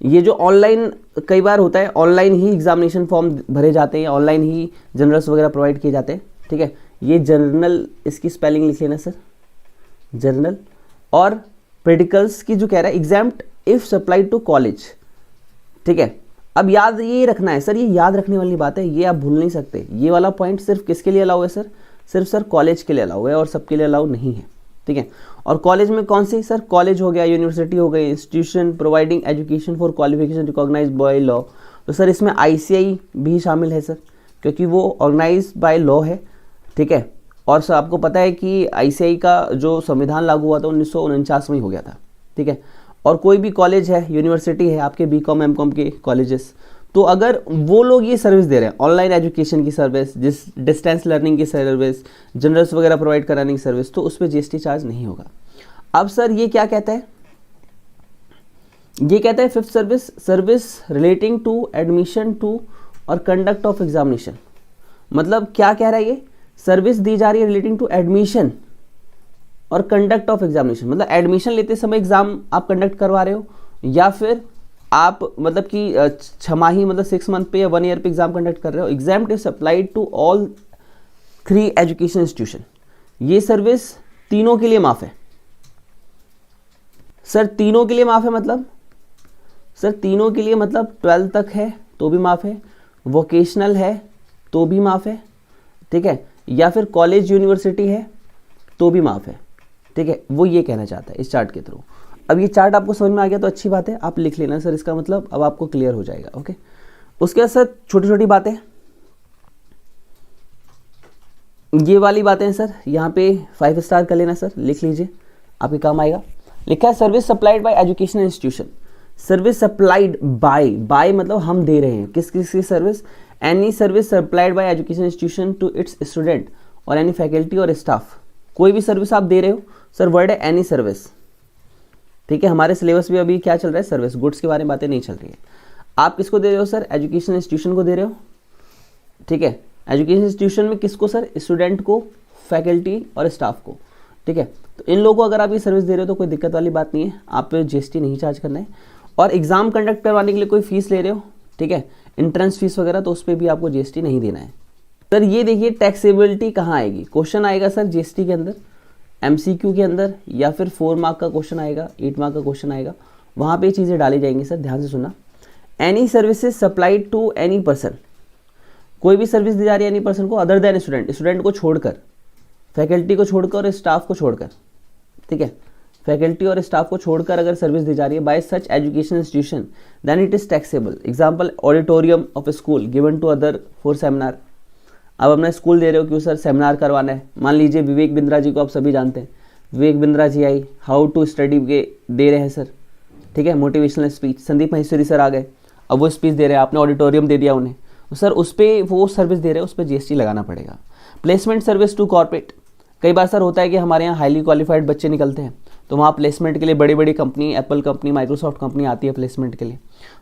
ये जो ऑनलाइन कई बार होता है, ऑनलाइन ही एग्जामिनेशन फॉर्म भरे जाते हैं, ऑनलाइन ही जनरल्स वगैरह प्रोवाइड किए जाते हैं, ठीक है। ये जर्नल, इसकी स्पेलिंग लिख लेना सर, जर्नल। और पीरियडिकल्स की जो कह रहा है exempt if supplied to college, ठीक है। अब याद ये रखना है सर, ये याद रखने वाली बात है, ये आप भूल नहीं सकते। ये वाला पॉइंट सिर्फ किसके लिए अलाउ है सर, सिर्फ सर कॉलेज के लिए अलाउ है और सबके लिए अलाउ नहीं है, ठीक है। और कॉलेज में कौन सी सर, कॉलेज हो गया, यूनिवर्सिटी हो गई, institution providing education for qualification recognised by law. तो सर इसमें आईसीआई भी शामिल है सर, क्योंकि वो ऑर्गेनाइज बाय लॉ है, ठीक है। और सर आपको पता है कि आईसीआई का जो संविधान लागू हुआ था 1949 में हो गया था, ठीक है। और कोई भी कॉलेज है, यूनिवर्सिटी है, आपके बीकॉम एमकॉम के कॉलेजेस, तो अगर वो लोग ये सर्विस दे रहे हैं, ऑनलाइन एजुकेशन की सर्विस, डिस्टेंस लर्निंग की सर्विस, जनरल्स वगैरह प्रोवाइड कराने की सर्विस, तो उस पर जीएसटी चार्ज नहीं होगा। अब सर ये क्या कहता है, ये कहता है fifth service, service relating to admission to और कंडक्ट ऑफ एग्जामिनेशन। मतलब क्या कह रहा है ये, सर्विस दी जा रही है रिलेटिंग टू एडमिशन और कंडक्ट ऑफ एग्जामिनेशन। मतलब एडमिशन लेते समय एग्जाम आप कंडक्ट करवा रहे हो, या फिर आप मतलब कि छमाही मतलब 6 मंथ पे या 1 ईयर पे एग्जाम कंडक्ट कर रहे हो। Exam is applied to all 3 education institution. ये सर्विस तीनों के लिए माफ है सर, तीनों के लिए माफ है। मतलब सर तीनों के लिए मतलब 12 तक है तो भी माफ है, वोकेशनल है तो भी माफ है, ठीक है, या फिर कॉलेज यूनिवर्सिटी है तो भी माफ है, ठीक है। वो ये कहना चाहता है इस चार्ट के थ्रू। अब ये चार्ट आपको समझ में आ गया तो अच्छी बात है, आप लिख लेना सर, इसका मतलब अब आपको क्लियर हो जाएगा, ओके। उसके बाद सर छोटी छोटी बातें, ये वाली बातें हैं सर, यहाँ पे 5 स्टार कर लेना सर, लिख लीजिए, आपके काम आएगा। लिखा है service supplied by educational institution. Service supplied by मतलब हम दे रहे हैं, किस किस की service, any service supplied by education institution to its student और एनी फैकल्टी और स्टाफ। कोई भी सर्विस आप दे रहे हो सर, वर्ड है एनी सर्विस, ठीक है। हमारे सिलेबस में अभी क्या चल रहा है, सर्विस गुड्स के बारे में बातें नहीं चल रही है। आप किसको दे रहे हो सर, एजुकेशन इंस्टीट्यूशन को दे रहे हो, ठीक है। एजुकेशन इंस्टीट्यूशन में किसको सर, स्टूडेंट को, फैकल्टी और स्टाफ को, ठीक है। तो इन लोगों को अगर आप ये सर्विस दे रहे हो तो कोई दिक्कत वाली बात नहीं है, आप पे जीएसटी नहीं चार्ज करना है। और एग्जाम कंडक्ट करवाने के लिए कोई फीस ले रहे हो, ठीक है, एंट्रेंस फीस वगैरह, तो उस पर भी आपको जीएसटी नहीं देना है सर। ये देखिए टैक्सेबिलिटी कहाँ आएगी, क्वेश्चन आएगा सर जीएसटी के अंदर, एमसीक्यू के अंदर, या फिर 4 मार्क का क्वेश्चन आएगा, 8 मार्क का क्वेश्चन आएगा, वहाँ पे चीज़ें डाली जाएंगी सर, ध्यान से सुनना। Any services supplied to any person, कोई भी सर्विस दी जा रही है एनी पर्सन को अदर देन स्टूडेंट, स्टूडेंट को छोड़कर, फैकल्टी को छोड़कर और स्टाफ को छोड़कर, ठीक है, फैकल्टी और स्टाफ को छोड़कर अगर सर्विस दी जा रही है by such education institution then it is taxable. Example auditorium of a school given to other for seminar. आप अपना स्कूल दे रहे हो, क्यों सर, सेमिनार करवाना है। मान लीजिए विवेक बिंद्रा जी को आप सभी जानते हैं, Vivek Bindra ji I how to study के दे रहे हैं सर, ठीक है, motivational speech. Sandeep Maheshwari sir आ गए, अब वो स्पीच दे रहे हैं, आपने ऑडिटोरियम दे दिया उन्हें, तो सर उस पर वो सर्विस दे रहे हैं, उस पर जीएसटी लगाना पड़ेगा। प्लेसमेंट सर्विस टू कॉर्पोरेट, कई बार सर होता है कि हमारे यहाँ हाईली क्वालिफाइड बच्चे निकलते हैं, तो वहाँ प्लेसमेंट के लिए बड़ी बड़ी company, Apple company, Microsoft company आती है प्लेसमेंट के लिए,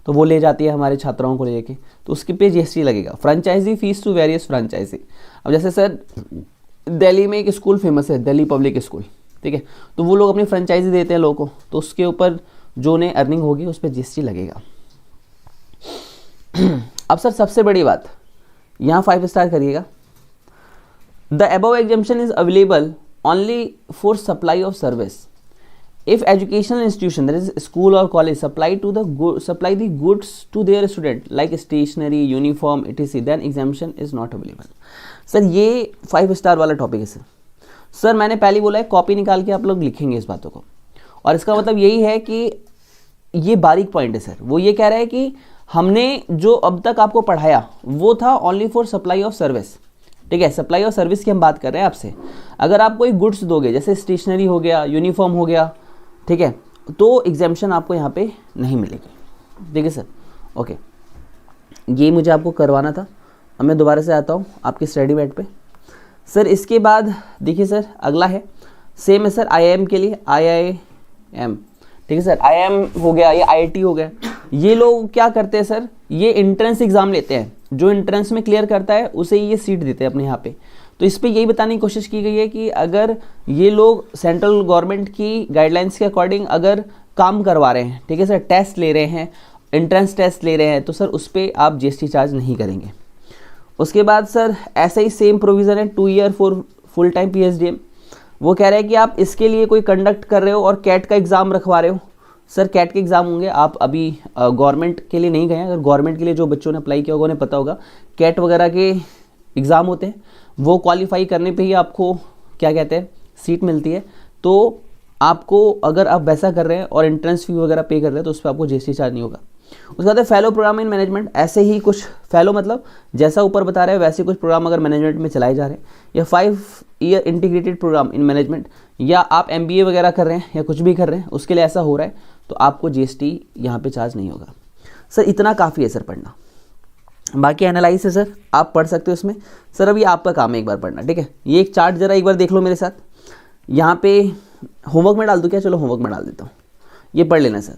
तो वो ले जाती है हमारे छात्राओं को लेके, तो उसके पे जीएसटी लगेगा। Franchisee fees to various franchisee, अब जैसे सर दिल्ली में एक स्कूल फेमस है, दिल्ली पब्लिक स्कूल, ठीक है, तो वो लोग अपनी फ्रेंचाइजी देते हैं लोगों को, तो उसके ऊपर जो उन्हें अर्निंग होगी उस पर जीएसटी लगेगा। अब सर सबसे बड़ी बात, यहाँ 5 स्टार करिएगा। The above exemption is available only for supply of service if educational institution, that is school or college, supply the goods to their student like stationery, uniform, etc, then exemption is not available। Sir ये 5 star वाला topic है sir. Sir मैंने पहले बोला है copy निकाल के आप लोग लिखेंगे इस बातों को, और इसका मतलब यही है कि ये बारीक पॉइंट है सर। वो ये कह रहा है कि हमने जो अब तक आपको पढ़ाया वो था only for supply of service, ठीक है, सप्लाई ऑफ सर्विस की हम बात कर रहे हैं आपसे। अगर आप कोई गुड्स दोगे, जैसे स्टेशनरी हो गया, यूनिफॉर्म हो गया, ठीक है, तो एग्जाम्पशन आपको यहाँ पे नहीं मिलेगी, ठीक है सर, ओके। ये मुझे आपको करवाना था। अब मैं दोबारा से आता हूँ आपकी स्टडी बेड पे। सर इसके बाद देखिए सर अगला है, सेम है सर IIM के लिए, IIM, ठीक है सर, IIM हो गया, ये IIT हो गया। ये लोग क्या करते हैं सर, ये एंट्रेंस एग्जाम लेते हैं, जो एंट्रेंस में क्लियर करता है उसे ये सीट देते हैं अपने यहाँ पे। तो इस पे यही बताने की कोशिश की गई है कि अगर ये लोग सेंट्रल गवर्नमेंट की गाइडलाइंस के अकॉर्डिंग अगर काम करवा रहे हैं, ठीक है सर, टेस्ट ले रहे हैं, एंट्रेंस टेस्ट ले रहे हैं, तो सर उस पर आप GST चार्ज नहीं करेंगे। उसके बाद सर ऐसा ही सेम प्रोविज़न है 2 year for full time PhD। वो कह रहे हैं कि आप इसके लिए कोई कंडक्ट कर रहे हो और कैट का एग्ज़ाम रखवा रहे हो। सर कैट के एग्ज़ाम होंगे, आप अभी गवर्नमेंट के लिए नहीं गए हैं, अगर गवर्नमेंट के लिए जो बच्चों ने अप्लाई किया होगा उन्हें पता होगा, कैट वगैरह के एग्ज़ाम होते हैं, वो क्वालिफाई करने पे ही आपको क्या कहते हैं सीट मिलती है। तो आपको अगर आप वैसा कर रहे हैं और एंट्रेंस फी वगैरह पे कर रहे हैं तो उस पर आपको GST चार्ज नहीं होगा। उसके बाद फेलो प्रोग्राम इन मैनेजमेंट, ऐसे ही कुछ फेलो मतलब जैसा ऊपर बता रहे हैं वैसे कुछ प्रोग्राम अगर मैनेजमेंट में चलाए जा रहे हैं, या 5 year integrated programme in management, या आप MBA वगैरह कर रहे हैं या कुछ भी कर रहे हैं उसके लिए ऐसा हो रहा है, तो आपको GST यहाँ पे चार्ज नहीं होगा। सर इतना काफ़ी है सर पढ़ना, बाकी एनालाइज है सर आप पढ़ सकते हो इसमें। सर अभी आपका काम है एक बार पढ़ना, ठीक है। ये एक चार्ट जरा एक बार देख लो मेरे साथ, यहाँ पे होमवर्क में डाल दूँ क्या, चलो होमवर्क में डाल देता हूँ, ये पढ़ लेना sir.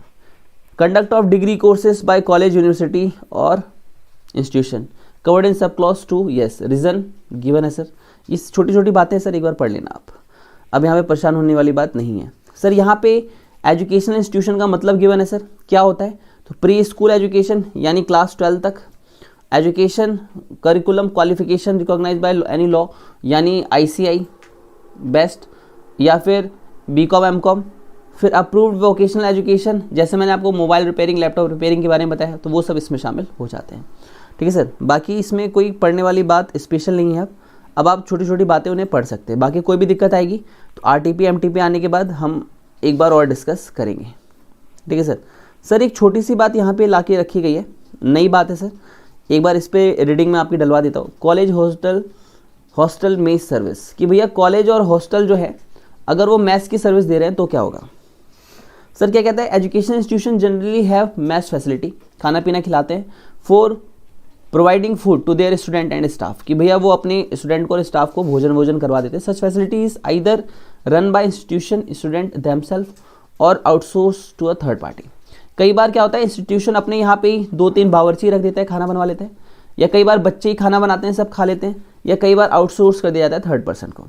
Conduct of degree courses by college, university और institution covered in sub clause 2, yes, reason given है सर। ये छोटी छोटी बातें सर एक बार पढ़ लेना आप, अब यहाँ पे परेशान होने वाली बात नहीं है। सर यहाँ पे एजुकेशनल इंस्टीट्यूशन का मतलब गिवन है सर, क्या होता है, तो प्री स्कूल एजुकेशन यानी क्लास 12 तक, education curriculum qualification recognise by any law यानी ICI बेस्ट, या फिर BCom MCom, फिर अप्रूव्ड वोकेशनल एजुकेशन, जैसे मैंने आपको मोबाइल रिपेयरिंग, लैपटॉप रिपेयरिंग के बारे में बताया, तो वो सब इसमें शामिल हो जाते हैं, ठीक है सर। बाकी इसमें कोई पढ़ने वाली बात स्पेशल नहीं है, अब आप छोटी छोटी बातें उन्हें पढ़ सकते हैं। बाकी कोई भी दिक्कत आएगी तो RTP MTP आने के बाद हम एक बार और डिस्कस करेंगे, ठीक है सर। सर एक छोटी सी बात यहाँ पे ला के रखी गई है, नई बात है सर, एक बार इस पर रीडिंग में आपकी डलवा देता हूँ। कॉलेज हॉस्टल मेस सर्विस, कि भैया कॉलेज और हॉस्टल जो है अगर वो मैस की सर्विस दे रहे हैं तो क्या होगा। सर क्या कहता है, education institution generally have mess facility, खाना पीना खिलाते हैं, for providing food to their student and staff, कि भैया वो अपने स्टूडेंट को और स्टाफ को भोजन करवा देते हैं। Such facility is either run by institution, student themselves और outsource to a third party. कई बार क्या होता है, इंस्टीट्यूशन अपने यहाँ पे ही 2-3 बावर्ची रख देता है, खाना बनवा लेते हैं, या कई बार बच्चे ही खाना बनाते हैं, सब खा लेते हैं, या कई बार आउटसोर्स कर दिया जाता है थर्ड पर्सन को।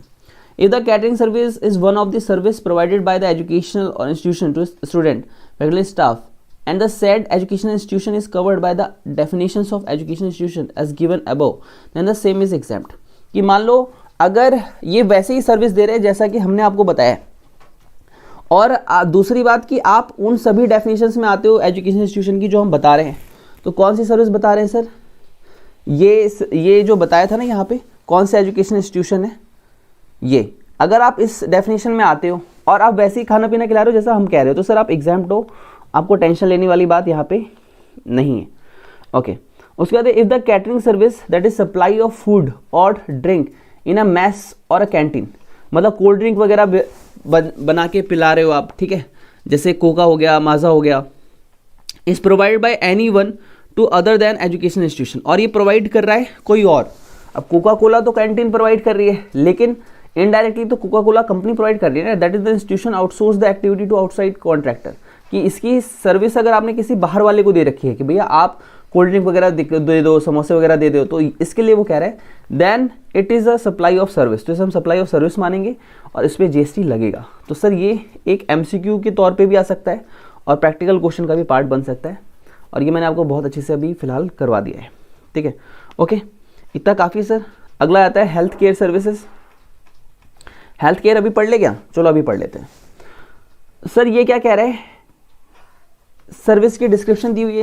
If the catering service is one of the service provided by the educational or institution to student, faculty, staff, and the said educational institution is covered by the definitions of educational institution as given above, then the same is exempt। कि मान लो अगर ये वैसे ही service दे रहे हैं जैसा कि हमने आपको बताया, और दूसरी बात कि आप उन सभी डेफिनेशंस में आते हो एजुकेशन इंस्टीट्यूशन की जो हम बता रहे हैं, तो कौन सी सर्विस बता रहे हैं सर, ये जो बताया था ना यहाँ पे, कौन सा एजुकेशन इंस्टीट्यूशन है ये। अगर आप इस डेफिनेशन में आते हो और आप वैसे ही खाना पीना खिला रहे हो जैसा हम कह रहे हो, तो सर आप एग्जाम्प्ट हो, आपको टेंशन लेने वाली बात यहाँ पे नहीं है, ओके। उसके बाद if the catering service that is supply of food और ड्रिंक इन अ मैस और अ कैंटीन, मतलब कोल्ड ड्रिंक वगैरह बना के पिला रहे हो आप, ठीक है, जैसे कोका हो गया, माजा हो गया, is provided by any one two other than education institution, और ये प्रोवाइड कर रहा है कोई और। अब कोका कोला तो कैंटीन प्रोवाइड कर रही है, लेकिन इनडायरेक्टली तो कोका कोला कंपनी प्रोवाइड कर रही है ना, that is the institution outsource the activity to outside contractor, कि इसकी सर्विस अगर आपने किसी बाहर वाले को दे रखी है कि भैया आप कोल्ड ड्रिंक वगैरह दे दो, समोसे वगैरह दे दो, तो इसके लिए वो कह रहा है then it is a supply of service, तो इसे हम सप्लाई ऑफ सर्विस मानेंगे और इस पर GST लगेगा। तो सर ये एक MCQ के तौर पे भी आ सकता है और प्रैक्टिकल क्वेश्चन का भी पार्ट बन सकता है, और ये मैंने आपको बहुत अच्छे से अभी फिलहाल करवा दिया है, ठीक है, ओके, इतना काफ़ी सर। अगला आता है health care services. Health care अभी पढ़ ले क्या, चलो अभी पढ़ लेते हैं। सर ये क्या कह रहे हैं, सर्विस की डिस्क्रिप्शन दी हुई है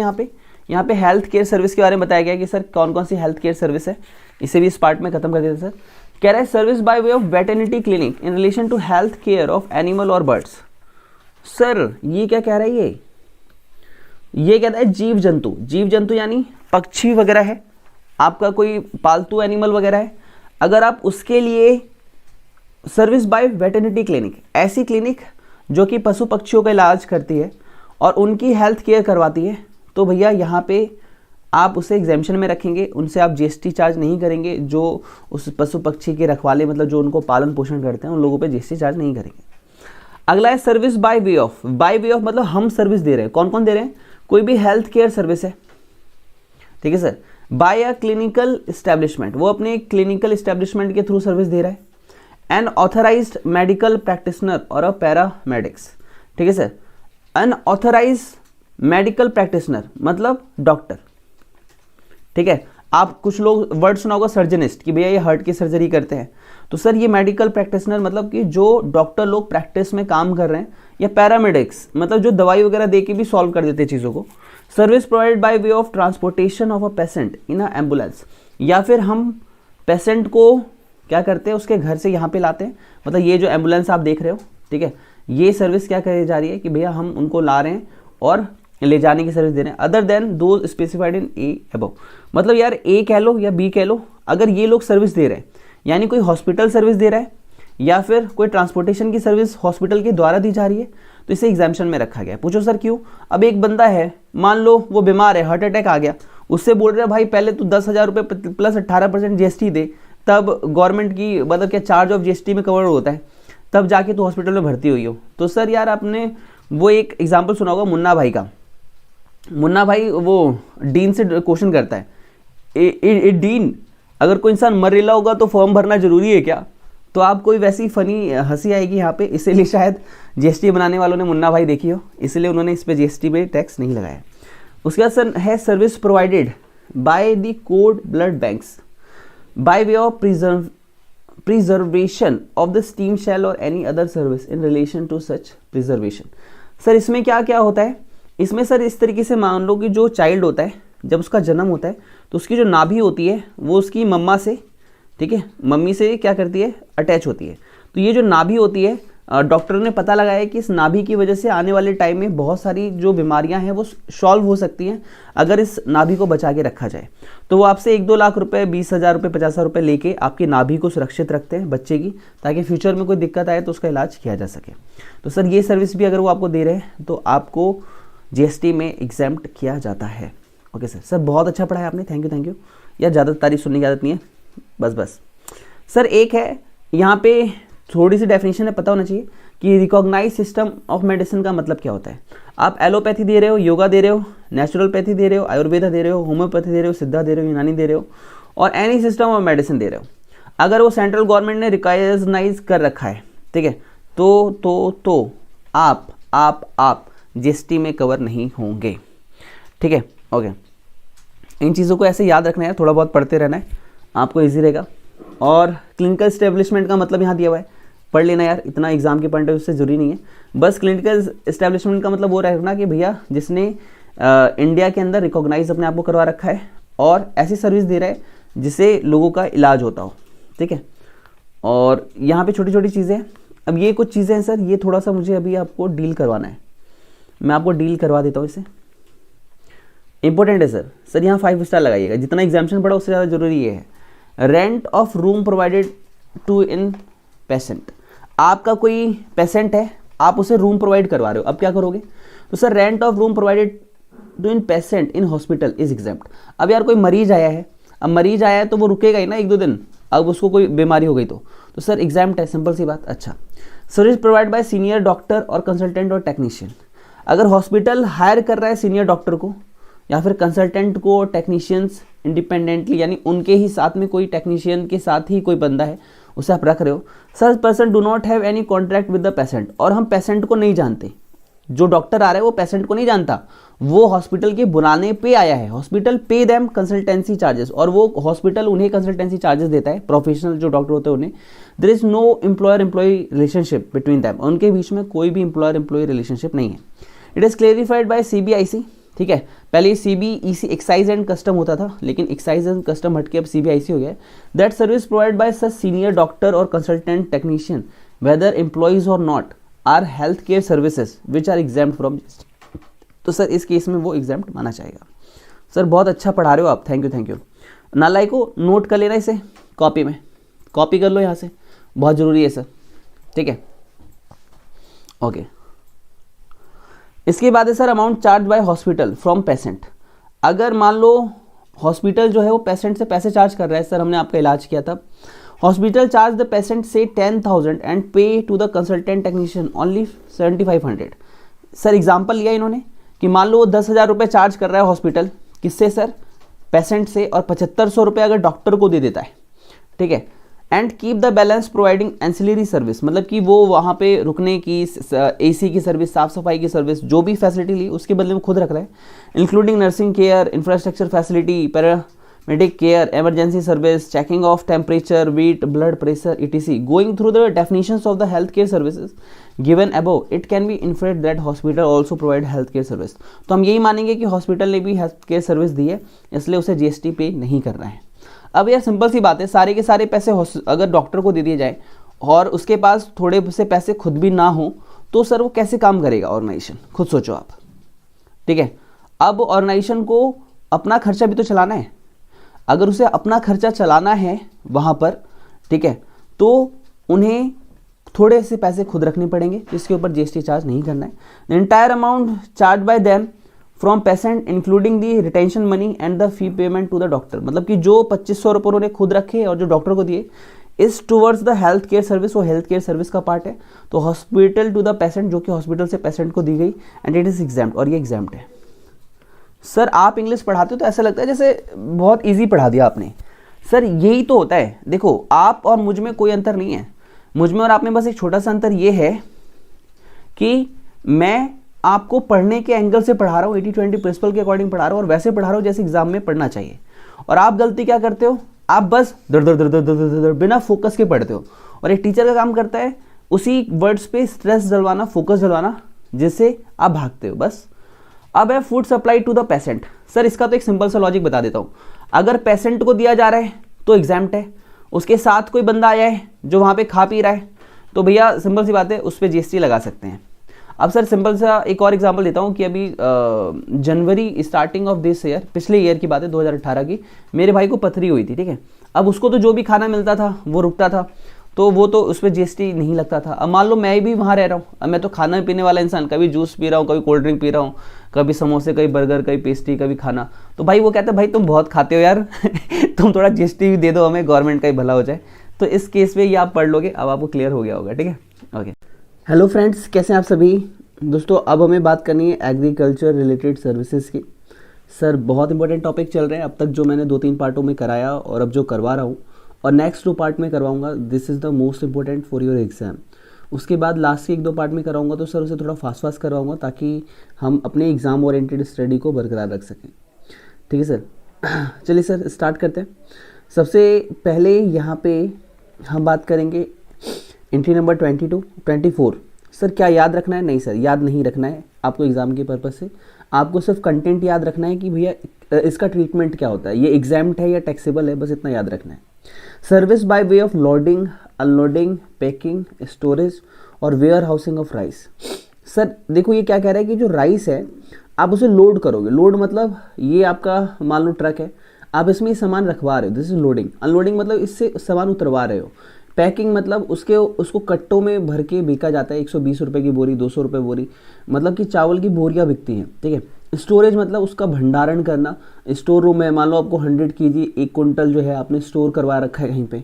यहाँ पे हेल्थ केयर सर्विस के बारे में बताया गया कि सर कौन कौन सी हेल्थ केयर सर्विस है, इसे भी इस पार्ट में खत्म कर देते हैं। सर कह रहा है service by way of veterinary clinic in relation to health care of animal और बर्ड्स। सर ये क्या कह रहा है, ये कहता है जीव जंतु यानी पक्षी वगैरह है, आपका कोई पालतू एनिमल वगैरह है, अगर आप उसके लिए सर्विस बाय वेटरनिटी क्लिनिक, ऐसी क्लिनिक जो कि पशु पक्षियों का इलाज करती है और उनकी हेल्थ केयर करवाती है, तो भैया यहाँ पे आप उसे एग्जाम्शन में रखेंगे, उनसे आप जीएसटी चार्ज नहीं करेंगे। जो उस पशु पक्षी के रखवाले मतलब जो उनको पालन पोषण करते हैं उन लोगों पे जीएसटी चार्ज नहीं करेंगे। अगला है service by way of. Bye way of मतलब हम सर्विस दे रहे हैं। कौन कौन दे रहे हैं? कोई भी हेल्थ केयर सर्विस है, ठीक है sir, by a clinical establishment, वो अपने क्लिनिकल इस्टेब्लिशमेंट के थ्रू सर्विस दे रहा है। एन ऑथराइज्ड मेडिकल प्रैक्टिशनर और अ पैरामेडिक्स, ठीक है सर। अन ऑथराइज्ड मेडिकल प्रैक्टिशनर मतलब डॉक्टर, ठीक है। आप कुछ लोग वर्ड सुना होगा सर्जनिस्ट, कि भैया ये हार्ट की सर्जरी करते हैं, तो सर ये मेडिकल प्रैक्टिशनर मतलब कि जो डॉक्टर लोग प्रैक्टिस में काम कर रहे हैं, या पैरामेडिक्स मतलब जो दवाई वगैरह दे के भी सॉल्व कर देते हैं चीज़ों को। Service provided bye way of transportation of a patient in a ambulance, या फिर हम पेशेंट को क्या करते हैं उसके घर से यहाँ पे लाते हैं, मतलब ये जो एम्बुलेंस आप देख रहे हो, ठीक है, ये सर्विस क्या करी जा रही है कि भैया हम उनको ला रहे हैं और ले जाने की सर्विस दे रहे हैं। अदर देन दो स्पेसिफाइड इन ए अबव, मतलब यार ए कह लो या बी कह लो, अगर ये लोग सर्विस दे रहे हैं, यानी कोई हॉस्पिटल सर्विस दे रहा है या फिर कोई ट्रांसपोर्टेशन की सर्विस हॉस्पिटल के द्वारा दी जा रही है, तो इसे एग्जाम्पशन में रखा गया है। पूछो सर क्यों? अब एक बंदा है, मान लो वो बीमार है, हार्ट अटैक आ गया, उससे बोल रहे हैं भाई पहले तो 10,000 रुपये प्लस 18% जीएसटी दे, तब गवर्नमेंट की मतलब क्या चार्ज ऑफ जीएसटी में कवर होता है, तब जाके तो हॉस्पिटल में भर्ती हुई हो। तो सर यार आपने वो एक एग्जाम्पल सुना होगा मुन्ना भाई का। मुन्ना भाई वो डीन से क्वेश्चन करता है, ए डीन, अगर कोई इंसान मर रहा होगा तो फॉर्म भरना जरूरी है क्या? तो आप कोई वैसी फनी हंसी आएगी यहाँ पे, इसीलिए शायद जीएसटी बनाने वालों ने मुन्ना भाई देखी हो, इसलिए उन्होंने इस पे जीएसटी में टैक्स नहीं लगाया। उसके बाद सर है service provided by the cord blood banks by way of preservation of the stem cell और any other service in relation to such preservation. Sir इसमें क्या क्या होता है? इसमें सर इस तरीके से मान लो कि जो चाइल्ड होता है जब उसका जन्म होता है तो उसकी जो नाभि होती है वो उसकी मम्मा से, ठीक है, मम्मी से क्या करती है, अटैच होती है। तो ये जो नाभि होती है, डॉक्टर ने पता लगाया है कि इस नाभि की वजह से आने वाले टाइम में बहुत सारी जो बीमारियां हैं वो सॉल्व हो सकती हैं अगर इस नाभि को बचा के रखा जाए। तो वो आपसे 1-2 लाख रुपए, 20,000 रुपये, 50,000 रुपये लेके आपकी नाभि को सुरक्षित रखते हैं बच्चे की, ताकि फ्यूचर में कोई दिक्कत आए तो उसका इलाज किया जा सके। तो सर ये सर्विस भी अगर वो आपको दे रहे हैं तो आपको जीएसटी में एग्जेम्प्ट किया जाता है। ओके सर, सर बहुत अच्छा पढ़ाया आपने, थैंक यू। यार ज़्यादा तारीफ सुनने की आदत नहीं है, बस। सर एक है यहाँ पे थोड़ी सी डेफिनेशन है, पता होना चाहिए कि रिकॉग्नाइज सिस्टम ऑफ मेडिसिन का मतलब क्या होता है। आप एलोपैथी दे रहे हो, योगा दे रहे हो, नेचुरलपैथी दे रहे हो, आयुर्वेदा दे रहे हो, होम्योपैथी दे रहे हो, सिद्धा दे रहे हो, यूनानी दे रहे हो, और एनी सिस्टम ऑफ मेडिसिन दे रहे हो, अगर वो सेंट्रल गवर्नमेंट ने रिकॉग्नाइज कर रखा है, ठीक है, तो आप जीएसटी में कवर नहीं होंगे, ठीक है। ओके, इन चीज़ों को ऐसे याद रखना है, थोड़ा बहुत पढ़ते रहना है, आपको इजी रहेगा। और क्लिनिकल एस्टेब्लिशमेंट का मतलब यहाँ दिया हुआ है, पढ़ लेना यार, इतना एग्जाम के पॉइंट ऑफ व्यू से जरूरी नहीं है। बस क्लिनिकल एस्टेब्लिशमेंट का मतलब वो रखना कि भैया जिसने इंडिया के अंदर रिकॉग्नाइज अपने आप को करवा रखा है और ऐसी सर्विस दे रहा है जिससे लोगों का इलाज होता हो, ठीक है। और यहाँ पे छोटी छोटी चीज़ें, अब ये कुछ चीज़ें हैं सर, ये थोड़ा सा मुझे अभी आपको डील करवाना है, मैं आपको डील करवा देता हूँ इसे, इंपॉर्टेंट है सर। सर यहाँ 5 स्टार लगाइएगा, जितना एग्जाम्पशन पड़ा उससे ज़्यादा जरूरी ये है। Rent of room provided to inpatient, आपका कोई पेशेंट है, आप उसे रूम प्रोवाइड करवा रहे हो, अब क्या करोगे? तो sir rent of room provided to inpatient in hospital is exempt. अब यार कोई मरीज आया है, अब मरीज आया है तो वो रुकेगा ही ना 1-2 दिन, अब उसको कोई बीमारी हो गई तो सर एग्जेम्प्ट है, सिंपल सी बात। अच्छा, service provide bye senior doctor और कंसल्टेंट और टेक्नीशियन, अगर हॉस्पिटल हायर कर रहा है सीनियर डॉक्टर को या फिर कंसल्टेंट को, टेक्नीशियंस इंडिपेंडेंटली, यानी उनके ही साथ में कोई टेक्नीशियन के साथ ही कोई बंदा है उसे आप रख रहे हो, such person do not have any contract with the patient, और हम पेशेंट को नहीं जानते, जो डॉक्टर आ रहा है वो पेशेंट को नहीं जानता, वो हॉस्पिटल के बुलाने पे आया है, hospital pay them consultancy charges, और वो हॉस्पिटल उन्हें कंसल्टेंसी चार्जेस देता है, प्रोफेशनल जो डॉक्टर होते हैं उन्हें। There is no employer employee relationship between them, उनके बीच में कोई भी एम्प्लॉयर एम्प्लॉय रिलेशनशिप नहीं है। It is clarified by CBIC, ठीक है, पहले CBEC एक्साइज एंड कस्टम होता था, लेकिन एक्साइज एंड कस्टम हटके अब CBIC हो गया। That service provide by such senior doctor और कंसल्टेंट टेक्नीशियन वेदर एम्प्लॉइज और not are health care services which are exempt from, तो सर इस केस में वो एग्जाम्प्ट माना जाएगा। सर बहुत अच्छा पढ़ा रहे हो आप, थैंक यू। नालाई को नोट कर लेना, इसे कॉपी में कॉपी कर लो यहाँ से, बहुत ज़रूरी है सर, ठीक है। ओके, इसके बाद है sir amount charge bye hospital from patient, अगर मान लो हॉस्पिटल जो है वो पेशेंट से पैसे चार्ज कर रहा है, सर हमने आपका इलाज किया था, हॉस्पिटल चार्ज द पेशेंट से 10,000 and pay to the consultant technician only 7,500। Sir example लिया इन्होंने कि मान लो वो 10,000 रुपये चार्ज कर रहा है हॉस्पिटल, किससे सर, पेशेंट से, और 7,500 रुपये अगर डॉक्टर को दे देता है, ठीक है, and keep the balance providing ancillary service, मतलब कि वो वहाँ पे रुकने की, AC की सर्विस, साफ सफाई की सर्विस, जो भी फैसिलिटी ली उसके बदले में खुद रख रहा है, including nursing care, infrastructure facility, paramedic care, emergency service, checking of temperature, weight, blood pressure, etc. Going through the definitions of the healthcare services given above, it can be inferred that hospital also provide healthcare service. तो हम यही मानेंगे कि hospital ने भी healthcare service दी है, इसलिए उसे GST पे नहीं कर रहा है। अब यार सिंपल सी बात है, सारे के सारे पैसे अगर डॉक्टर को दे दिए जाए और उसके पास थोड़े से पैसे खुद भी ना हो, तो सर वो कैसे काम करेगा ऑर्गेनाइजेशन, खुद सोचो आप, ठीक है। अब ऑर्गेनाइजेशन को अपना खर्चा भी तो चलाना है, अगर उसे अपना खर्चा चलाना है वहाँ पर, ठीक है, तो उन्हें थोड़े से पैसे खुद रखने पड़ेंगे, जिसके ऊपर GST चार्ज नहीं करना है। The entire amount charge by them from patient including the retention money and the fee payment to the doctor, मतलब कि जो 2,500 रुपये उन्होंने खुद रखे और जो डॉक्टर को दिए, is towards the health care service, वो हेल्थ केयर सर्विस का पार्ट है। तो हॉस्पिटल टू द पेशेंट, जो कि हॉस्पिटल से पेशेंट को दी गई, एंड इट इज एग्जाम्ड, और ये एग्जाम्ड है। सर आप इंग्लिश पढ़ाते हो तो ऐसा लगता है जैसे बहुत इजी पढ़ा दिया आपने, सर यही तो होता है। देखो आप और मुझ में कोई अंतर नहीं है, मुझ में और आप में बस एक छोटा सा अंतर ये है कि मैं आपको पढ़ने के एंगल से पढ़ा रहा हूँ, 80-20 प्रिंसिपल के अकॉर्डिंग पढ़ा रहा हूँ, और वैसे पढ़ा रहा हूँ जैसे एग्जाम में पढ़ना चाहिए। और आप गलती क्या करते हो, आप बस दर दर दर दर दर दर दर बिना फोकस के पढ़ते हो, और एक टीचर का काम करता है उसी वर्ड्स पे स्ट्रेस डलवाना, फोकस डलवाना, जिससे आप भागते हो बस। अब है food supply to the patient, sir इसका तो एक सिंपल सा लॉजिक बता देता हूँ। अगर पेशेंट को दिया जा रहा है तो एग्जाम्प्ट है, उसके साथ कोई बंदा आया है जो वहाँ पे खा पी रहा है, तो भैया सिंपल सी बात है उस पर GST लगा सकते हैं। अब सर सिंपल सा एक और एग्जांपल देता हूँ कि अभी जनवरी स्टार्टिंग ऑफ दिस ईयर, पिछले ईयर की बात है 2018 की, मेरे भाई को पथरी हुई थी, ठीक है। अब उसको तो जो भी खाना मिलता था वो रुकता था, तो वो तो उस पर GST नहीं लगता था। अब मान लो मैं भी वहाँ रह रहा हूँ, अब मैं तो खाना पीने वाला इंसान, कभी जूस पी रहा हूँ, कभी कोल्ड ड्रिंक पी रहा हूँ, कभी समोसे, कभी बर्गर, कभी पेस्ट्री, कभी खाना, तो भाई वो कहता है भाई तुम बहुत खाते हो यार तुम थोड़ा GST भी दे दो हमें, गवर्नमेंट का ही भला हो जाए। तो इस केस में ये आप पढ़ लोगे, अब आपको क्लियर हो गया होगा, ठीक है। ओके, हेलो फ्रेंड्स, कैसे हैं आप सभी दोस्तों। अब हमें बात करनी है एग्रीकल्चर रिलेटेड सर्विसेज की। सर बहुत इंपॉर्टेंट टॉपिक चल रहे हैं, अब तक जो मैंने 2-3 पार्टों में कराया और अब जो करवा रहा हूँ और नेक्स्ट 2 पार्ट में करवाऊंगा, this is the most important for your exam. उसके बाद लास्ट के 1-2 पार्ट में कराऊंगा, तो सर उसे थोड़ा फास्ट करवाऊंगा ताकि हम अपने एग्ज़ाम ओरिएंटेड स्टडी को बरकरार रख सकें, ठीक है सर। चलिए सर स्टार्ट करते हैं। सबसे पहले यहाँ पे हम बात करेंगे एंट्री नंबर 24। सर क्या याद रखना है? नहीं सर, याद नहीं रखना है आपको एग्ज़ाम के पर्पज़ से। आपको सिर्फ कंटेंट याद रखना है कि भैया इसका ट्रीटमेंट क्या होता है, ये एग्जाम्ड है या टैक्सेबल है, बस इतना याद रखना है। Service by way of loading, unloading, packing, storage और warehousing of rice. Sir देखो ये क्या कह रहा है कि जो राइस है आप उसे लोड करोगे। लोड मतलब ये आपका मान लो ट्रक है, आप इसमें सामान रखवा रहे हो, दिस इज लोडिंग। अनलोडिंग मतलब इससे सामान उतरवा रहे हो। पैकिंग मतलब उसको कट्टों में भर के बेचा जाता है, 120 रुपये की बोरी, 200 रुपये बोरी, मतलब कि चावल की बोरियाँ बिकती हैं, ठीक है। स्टोरेज मतलब उसका भंडारण करना। स्टोर रूम है, मान लो आपको 100 kg 1 कुंटल जो है आपने स्टोर करवा रखा है कहीं पे,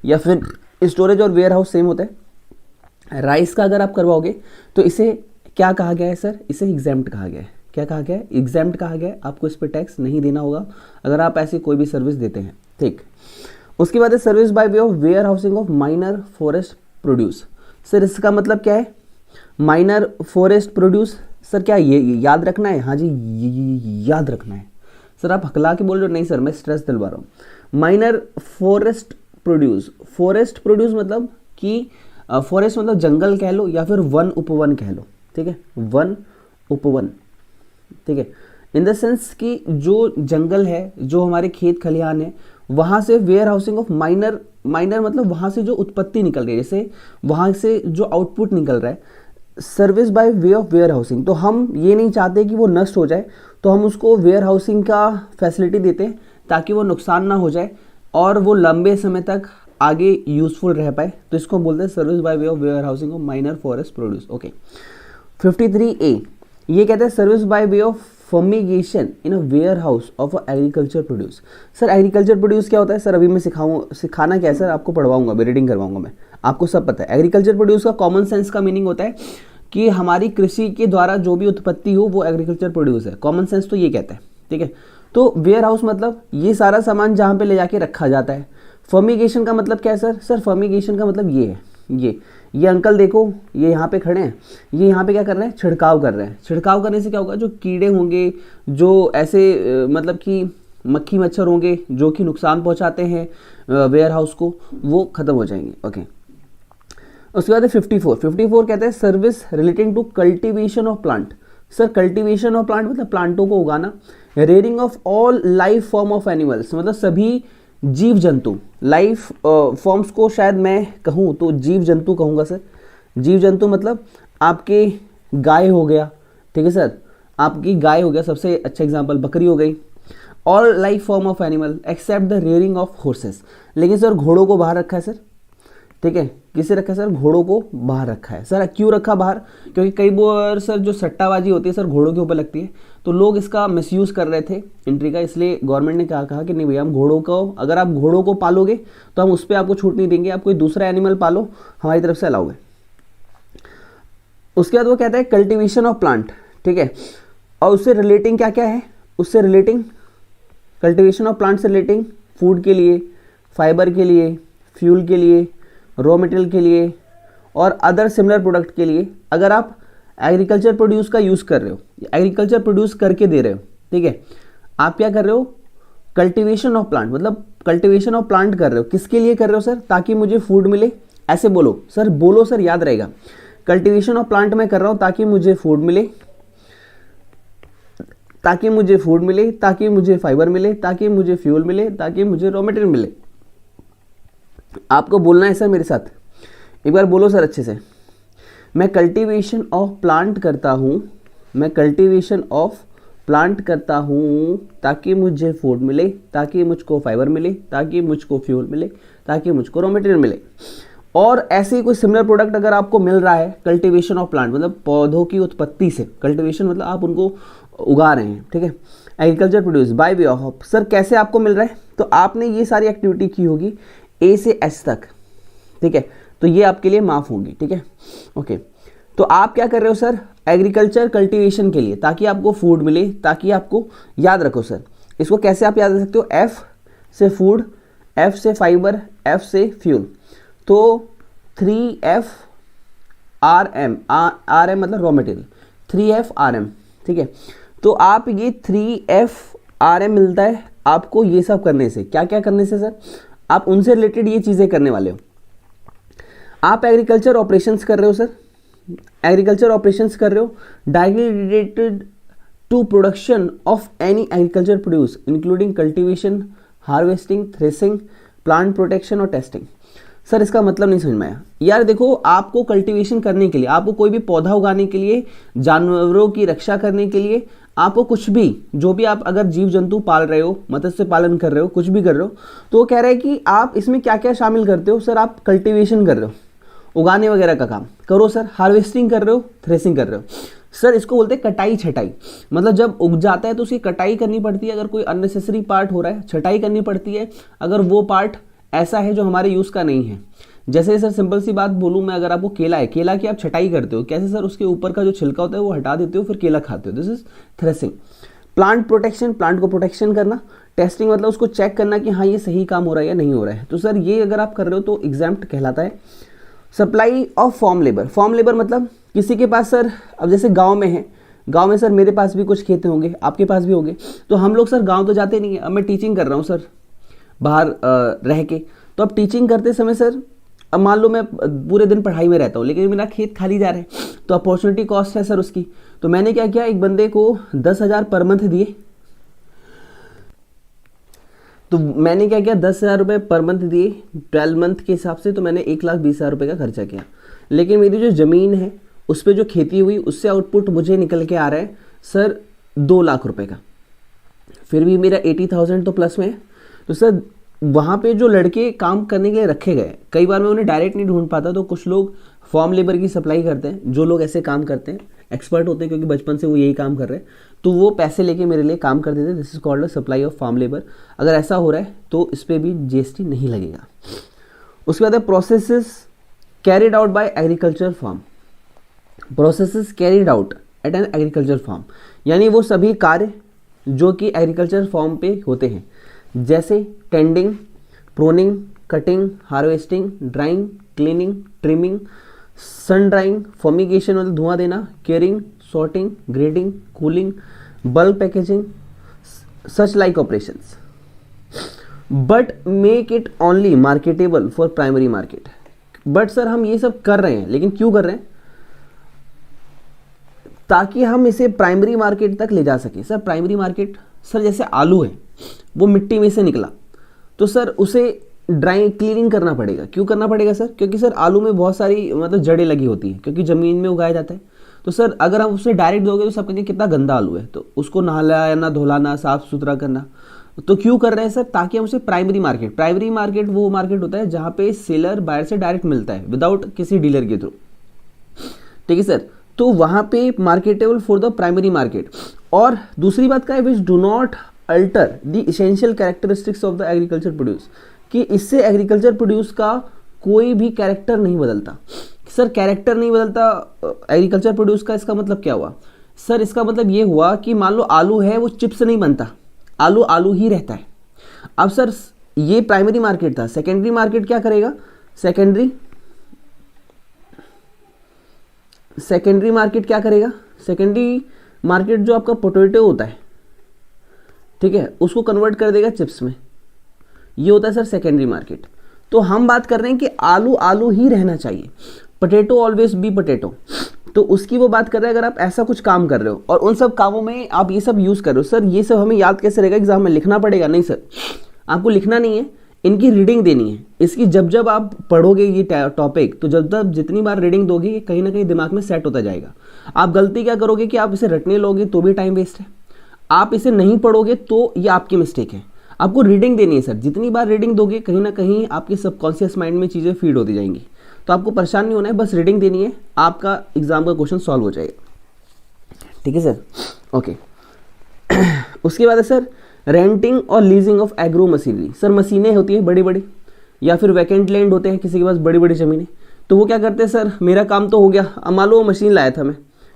या फिर स्टोरेज और वेयर हाउस सेम होता है। राइस का अगर आप करवाओगे तो इसे क्या कहा गया है सर? इसे एग्जाम्प्ट कहा गया है। क्या कहा गया है? एग्जाम्प्ट कहा गया है। आपको इस पर टैक्स नहीं देना होगा अगर आप ऐसी कोई भी सर्विस देते हैं, ठीक। उसके बाद है service by way of warehousing of minor forest produce. Sir इसका मतलब क्या है? माइनर फॉरेस्ट प्रोड्यूस, सर क्या ये याद रखना है? हाँ जी याद रखना है। सर आप हकला के बोल रहे हो? नहीं सर, मैं स्ट्रेस दिलवा रहा हूँ। Minor forest produce, forest produce मतलब कि फॉरेस्ट मतलब जंगल कह लो या फिर वन उपवन कह लो, ठीक है, वन उपवन, ठीक है। इन द सेंस कि जो जंगल है, जो हमारे खेत खलिहान है, वहाँ से वेयर हाउसिंग ऑफ माइनर मतलब वहाँ से जो उत्पत्ति निकल रही है, जैसे वहाँ से जो आउटपुट निकल रहा है, service by way of warehousing. तो हम ये नहीं चाहते कि वो नष्ट हो जाए, तो हम उसको वेयर हाउसिंग का फैसिलिटी देते हैं ताकि वो नुकसान ना हो जाए और वो लंबे समय तक आगे यूजफुल रह पाए। तो इसको बोलते हैं service by way of warehousing of minor forest produce. Okay, 53A ये कहते हैं service by way of fumigation in a warehouse of a agriculture produce. Sir agriculture produce क्या होता है सर? अभी मैं सिखाना क्या है सर? आपको पढ़वाऊंगा, मैं रीडिंग करवाऊंगा, मैं आपको सब पता है। एग्रीकल्चर प्रोड्यूस का कॉमन सेंस का मीनिंग होता है कि हमारी कृषि के द्वारा जो भी उत्पत्ति हो वो एग्रीकल्चर प्रोड्यूस है। कॉमन सेंस तो ये कहता है, ठीक है। तो वेयर हाउस मतलब ये सारा सामान जहाँ पे ले जाके रखा जाता है। फर्मिगेशन का मतलब क्या है सर? सर फर्मिगेशन का मतलब ये है, ये अंकल देखो, ये यहाँ पे खड़े हैं, ये यहाँ पे क्या कर रहे हैं? छिड़काव कर रहे हैं। छिड़काव करने से क्या होगा? जो कीड़े होंगे, जो ऐसे मतलब कि मक्खी मच्छर होंगे जो कि नुकसान पहुँचाते हैं वेयर हाउस को, वो खत्म हो जाएंगे। ओके, उसके बाद है 54 कहते हैं service relating to cultivation of plant. Sir cultivation of plant मतलब प्लांटों को उगाना। Rearing of all life form of animals मतलब सभी जीव जंतु। लाइफ फॉर्म्स को शायद मैं कहूँ तो जीव जंतु कहूँगा सर। जीव जंतु मतलब आपके गाय हो गया, ठीक है सर, आपकी गाय हो गया, सबसे अच्छा एग्जांपल बकरी हो गई। All life form of animal except the rearing of horses. लेकिन सर घोड़ों को बाहर रखा है सर, ठीक है। किसे रखा है सर? घोड़ों को बाहर रखा है। सर क्यों रखा बाहर? क्योंकि कई बार सर जो सट्टाबाजी होती है सर घोड़ों के ऊपर लगती है, तो लोग इसका मिसयूज कर रहे थे एंट्री का, इसलिए गवर्नमेंट ने कहा कि नहीं भैया, हम घोड़ों को, अगर आप घोड़ों को पालोगे तो हम उस पर आपको छूट नहीं देंगे, आप कोई दूसरा एनिमल पालो, हमारी तरफ से अलाउ है। उसके बाद वो कहता है कल्टिवेशन ऑफ प्लांट, ठीक है। और उससे रिलेटिंग क्या क्या है? उससे रिलेटिंग कल्टिवेशन ऑफ प्लांट से रिलेटिंग फूड के लिए, फाइबर के लिए, फ्यूल के लिए, रॉ मटेरियल के लिए और अदर सिमिलर प्रोडक्ट के लिए, अगर आप एग्रीकल्चर प्रोड्यूस का यूज़ कर रहे हो, एग्रीकल्चर प्रोड्यूस करके दे रहे हो, ठीक है, आप क्या कर रहे हो? कल्टीवेशन ऑफ प्लांट मतलब कल्टीवेशन ऑफ प्लांट कर रहे हो। किसके लिए कर रहे हो सर? ताकि मुझे फूड मिले। ऐसे बोलो सर, बोलो सर, याद रहेगा। कल्टीवेशन ऑफ प्लांट मैं कर रहा हूँ ताकि मुझे फूड मिले, ताकि मुझे फूड मिले, ताकि मुझे फाइबर मिले, ताकि मुझे फ्यूल मिले, ताकि मुझे रॉ मटेरियल मिले। आपको बोलना है सर मेरे साथ, एक बार बोलो सर अच्छे से। मैं कल्टीवेशन ऑफ प्लांट करता हूँ, मैं कल्टीवेशन ऑफ प्लांट करता हूँ ताकि मुझे फूड मिले, ताकि मुझको फाइबर मिले, ताकि मुझको फ्यूल मिले, ताकि मुझको रॉ मटेरियल मिले। और ऐसे ही कोई सिमिलर प्रोडक्ट अगर आपको मिल रहा है, कल्टीवेशन ऑफ प्लांट मतलब पौधों की उत्पत्ति से, कल्टीवेशन मतलब आप उनको उगा रहे हैं, ठीक है। Agriculture produce by way of, sir कैसे आपको मिल रहा है? तो आपने ये सारी एक्टिविटी की होगी ए से एच तक, ठीक है, तो ये आपके लिए माफ होंगी, ठीक है। ओके, तो आप क्या कर रहे हो सर? एग्रीकल्चर कल्टीवेशन के लिए, ताकि आपको फूड मिले, ताकि आपको, याद रखो सर, इसको कैसे आप याद रख सकते हो? एफ से फूड, एफ से फाइबर, एफ से फ्यूल, तो 3F RM, RM मतलब रॉ मटेरियल, 3F RM, ठीक है। तो आप ये 3F RM मिलता है आपको ये सब करने से। क्या क्या करने से सर? आप उनसे रिलेटेड ये चीज़ें करने वाले हो। आप एग्रीकल्चर ऑपरेशंस कर रहे हो सर, एग्रीकल्चर ऑपरेशंस कर रहे हो directly related to production of any agriculture produce including cultivation, harvesting, threshing, plant protection और टेस्टिंग। सर इसका मतलब नहीं समझ में आया यार। देखो, आपको कल्टीवेशन करने के लिए, आपको कोई भी पौधा उगाने के लिए, जानवरों की रक्षा करने के लिए, आपको कुछ भी, जो भी आप अगर जीव जंतु पाल रहे हो, मत्स्य पालन कर रहे हो, कुछ भी कर रहे हो, तो वो कह रहे हैं कि आप इसमें क्या क्या शामिल करते हो? सर आप कल्टीवेशन कर रहे हो, उगाने वगैरह का काम करो सर, हार्वेस्टिंग कर रहे हो, थ्रेसिंग कर रहे हो। सर इसको बोलते हैं कटाई छटाई, मतलब जब उग जाता है तो उसकी कटाई करनी पड़ती है। अगर कोई अननेसेसरी पार्ट हो रहा है, छटाई करनी पड़ती है, अगर वो पार्ट ऐसा है जो हमारे यूज़ का नहीं है। जैसे सर सिंपल सी बात बोलूँ मैं, अगर आपको केला है, केला की आप छटाई करते हो, कैसे सर? उसके ऊपर का जो छिलका होता है वो हटा देते हो, फिर केला खाते हो, this is threshing. Plant protection, plant को प्रोटेक्शन करना। टेस्टिंग मतलब उसको चेक करना कि हाँ ये सही काम हो रहा है या नहीं हो रहा है। तो सर ये अगर आप कर रहे हो तो एग्जाम्प्ट कहलाता है। Supply of form labour, form labour मतलब किसी के पास सर, अब जैसे गाँव में है, गांव में सर मेरे पास भी कुछ खेत होंगे, आपके पास भी होंगे, तो हम लोग सर गांव तो जाते नहीं है। अब मैं टीचिंग कर रहा हूँ सर बाहर रह के, तो अब टीचिंग करते समय सर, अब मान लो मैं पूरे दिन पढ़ाई में रहता हूँ लेकिन मेरा खेत खाली जा रहा है, तो अपॉर्चुनिटी कॉस्ट है सर उसकी। तो मैंने क्या किया, एक बंदे को 10,000 पर मंथ दिए। तो मैंने क्या किया, 10,000 रुपये पर मंथ दिए 12 मंथ के हिसाब से, तो मैंने 1,20,000 रुपये का खर्चा किया। लेकिन मेरी जो ज़मीन है उस पर जो खेती हुई उससे आउटपुट मुझे निकल के आ रहा है सर 2 लाख रुपए का, फिर भी मेरा 80,000 तो प्लस में है। तो सर वहाँ पे जो लड़के काम करने के लिए रखे गए, कई बार मैं उन्हें डायरेक्ट नहीं ढूंढ पाता, तो कुछ लोग फॉर्म लेबर की सप्लाई करते हैं, जो लोग ऐसे काम करते हैं। एक्सपर्ट होते हैं क्योंकि बचपन से वो यही काम कर रहे हैं, तो वो पैसे लेके मेरे लिए काम कर देते हैं। This is called supply of farm labour. अगर ऐसा हो रहा है तो इस पर भी जीएसटी नहीं लगेगा। उसके बाद है processes carried out by agriculture farm. Processes carried out at an agriculture farm, यानी वो सभी कार्य जो कि एग्रीकल्चर फार्म पे होते हैं, जैसे tending, pruning, cutting, harvesting, drying, cleaning, trimming, sun drying, fumigation मतलब धुआं देना, curing, sorting, grading, cooling, bulk packaging, such like operations, but make it only marketable for primary market. But sir हम ये सब कर रहे हैं, लेकिन क्यों कर रहे हैं? ताकि हम इसे प्राइमरी मार्केट तक ले जा सके। सर प्राइमरी मार्केट, सर जैसे आलू है वो मिट्टी में से निकला, तो सर उसे ड्राई क्लीनिंग करना पड़ेगा। क्यों करना पड़ेगा सर? क्योंकि सर आलू में बहुत सारी मतलब जड़ें लगी होती हैं, क्योंकि ज़मीन में उगाया जाता है। तो सर अगर हम उसे डायरेक्ट दोगे तो सब कहेंगे कितना गंदा आलू है, तो उसको नहलाना, धुलाना, साफ सुथरा करना। तो क्यों कर रहे हैं सर? ताकि हम उसे प्राइमरी मार्केट वो मार्केट होता है जहाँ पे सेलर बायर से डायरेक्ट मिलता है विदाउट किसी डीलर के थ्रू। ठीक है सर, तो वहाँ पे marketable for the primary market. और दूसरी बात क्या है, which do not alter the essential characteristics of the agriculture produce, कि इससे एग्रीकल्चर प्रोड्यूस का कोई भी कैरेक्टर नहीं बदलता। सर कैरेक्टर नहीं बदलता एग्रीकल्चर प्रोड्यूस का, इसका मतलब क्या हुआ? सर इसका मतलब ये हुआ कि मान लो आलू है, वो चिप्स नहीं बनता, आलू आलू ही रहता है। अब सर ये प्राइमरी मार्केट था, सेकेंडरी मार्केट क्या करेगा? सेकेंडरी मार्केट क्या करेगा? सेकेंडरी मार्केट जो आपका पोटैटो होता है, ठीक है, उसको कन्वर्ट कर देगा चिप्स में। ये होता है सर सेकेंडरी मार्केट। तो हम बात कर रहे हैं कि आलू आलू ही रहना चाहिए, पोटैटो ऑलवेज बी पोटैटो। तो उसकी वो बात कर रहे हैं। अगर आप ऐसा कुछ काम कर रहे हो और उन सब कामों में आप ये सब यूज़ कर रहे हो, सर ये सब हमें याद कैसे रहेगा? एग्जाम में लिखना पड़ेगा? नहीं सर, आपको लिखना नहीं है, इनकी रीडिंग देनी है। इसकी जब जब आप पढ़ोगे ये टॉपिक, तो जब जब जितनी बार रीडिंग दोगे ये कहीं ना कहीं दिमाग में सेट होता जाएगा। आप गलती क्या करोगे कि आप इसे रटने लोगे तो भी टाइम वेस्ट है, आप इसे नहीं पढ़ोगे तो ये आपकी मिस्टेक है। आपको रीडिंग देनी है सर, जितनी बार रीडिंग दोगे कहीं ना कहीं आपके सबकॉन्शियस माइंड में चीज़ें फीड होती जाएंगी। तो आपको परेशान नहीं होना है, बस रीडिंग देनी है, आपका एग्जाम का क्वेश्चन सॉल्व हो जाएगा। ठीक है सर, ओके। उसके बाद है सर रेंटिंग और leasing of agro machinery. Sir मशीनें होती हैं बड़ी बड़ी, या फिर वैकेंट लैंड होते हैं किसी के पास बड़ी बड़ी ज़मीनें, तो वो क्या करते हैं? सर मेरा काम तो हो गया, अब मान लो मशीन लाया था मैं,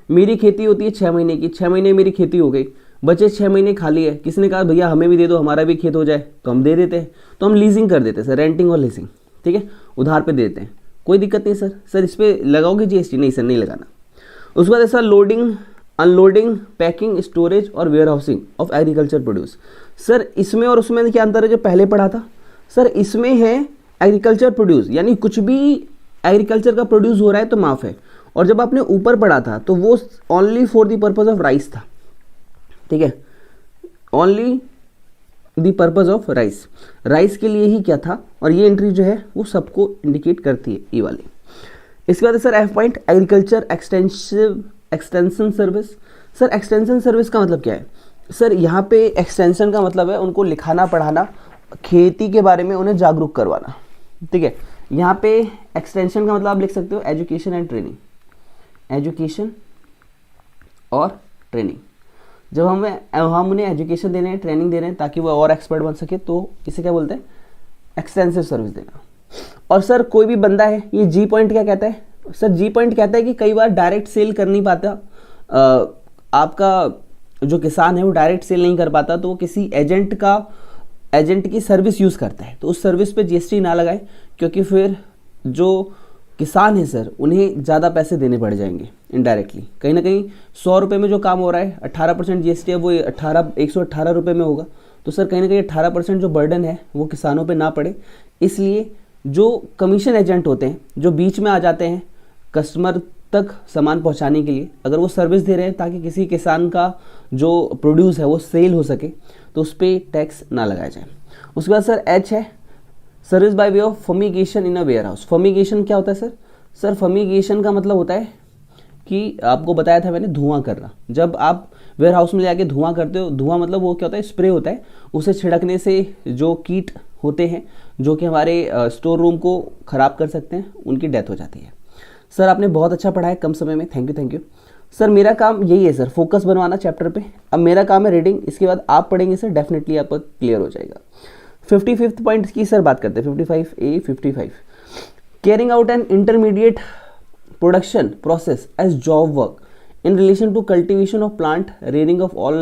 मेरी खेती होती है 6 महीने की, 6 महीने मेरी खेती हो गई, बचे 6 महीने खाली है। किसी ने कहा भैया हमें भी दे दो, हमारा भी खेत हो जाए, तो हम दे देते हैं। तो हम लीजिंग कर देते हैं सर, रेंटिंग और लीजिंग, ठीक है, उधार पे देते हैं, कोई दिक्कत नहीं सर। सर इस पर लगाओगे जीएसटी? नहीं सर, नहीं लगाना। उसके बाद sir loading, unloading, packing, storage और warehousing of agriculture produce. Sir इसमें और उसमें क्या अंतर है जो पहले पढ़ा था? सर इसमें है एग्रीकल्चर प्रोड्यूस, यानी कुछ भी एग्रीकल्चर का प्रोड्यूस हो रहा है तो माफ है। और जब आपने ऊपर पढ़ा था तो वो only for the purpose of rice था, ठीक है, only the purpose of rice, rice के लिए ही क्या था। और ये एंट्री जो है वो सबको इंडिकेट करती है, ये वाली। इसके बाद sir F point agriculture extension service. Sir extension service का मतलब क्या है? सर यहाँ पे एक्सटेंशन का मतलब है उनको लिखाना पढ़ाना, खेती के बारे में उन्हें जागरूक करवाना, ठीक है। यहाँ पे एक्सटेंशन का मतलब आप लिख सकते हो एजुकेशन एंड ट्रेनिंग, एजुकेशन और ट्रेनिंग। जब हम उन्हें एजुकेशन दे रहे हैं, ट्रेनिंग दे रहे हैं ताकि वो और एक्सपर्ट बन सके, तो इसे क्या बोलते हैं? एक्सटेंसिव सर्विस देना। और सर कोई भी बंदा है, ये जी पॉइंट क्या कहता है? सर जी पॉइंट कहता है कि कई बार डायरेक्ट सेल कर नहीं पाता, आपका जो किसान है वो डायरेक्ट सेल नहीं कर पाता, तो वो किसी एजेंट की सर्विस यूज़ करता है, तो उस सर्विस पे जीएसटी ना लगाए, क्योंकि फिर जो किसान है सर उन्हें ज़्यादा पैसे देने पड़ जाएंगे इनडायरेक्टली। कहीं ना कहीं 100 रुपये में जो काम हो रहा है 18% जीएसटी है, वो 118 रुपये में होगा। तो सर कहीं ना कहीं 18% जो बर्डन है वो किसानों पे ना पड़े, इसलिए जो कमीशन एजेंट होते हैं जो बीच में आ जाते हैं कस्टमर तक सामान पहुंचाने के लिए, अगर वो सर्विस दे रहे हैं ताकि किसी किसान का जो प्रोड्यूस है वो सेल हो सके, तो उस पर टैक्स ना लगाया जाए। उसके बाद सर एच है service by way of fumigation in a warehouse. Fumigation क्या होता है सर? सर फर्मिगेशन का मतलब होता है कि आपको बताया था मैंने, धुआं करना। जब आप वेयर हाउस में जाके धुआं करते हो, धुआं मतलब वो क्या होता है? स्प्रे होता है, उसे छिड़कने से जो कीट होते हैं जो कि हमारे स्टोर रूम को ख़राब कर सकते हैं, उनकी डेथ हो जाती है। सर आपने बहुत अच्छा पढ़ा है कम समय में, थैंक यू। सर मेरा काम यही है सर, फोकस बनवाना चैप्टर पे। अब मेरा काम है रीडिंग, इसके बाद आप पढ़ेंगे सर, डेफिनेटली आपका क्लियर हो जाएगा। 55th पॉइंट की सर बात करते हैं, 55A 55, carrying out an intermediate production process as job work in relation to cultivation of plant, rearing of all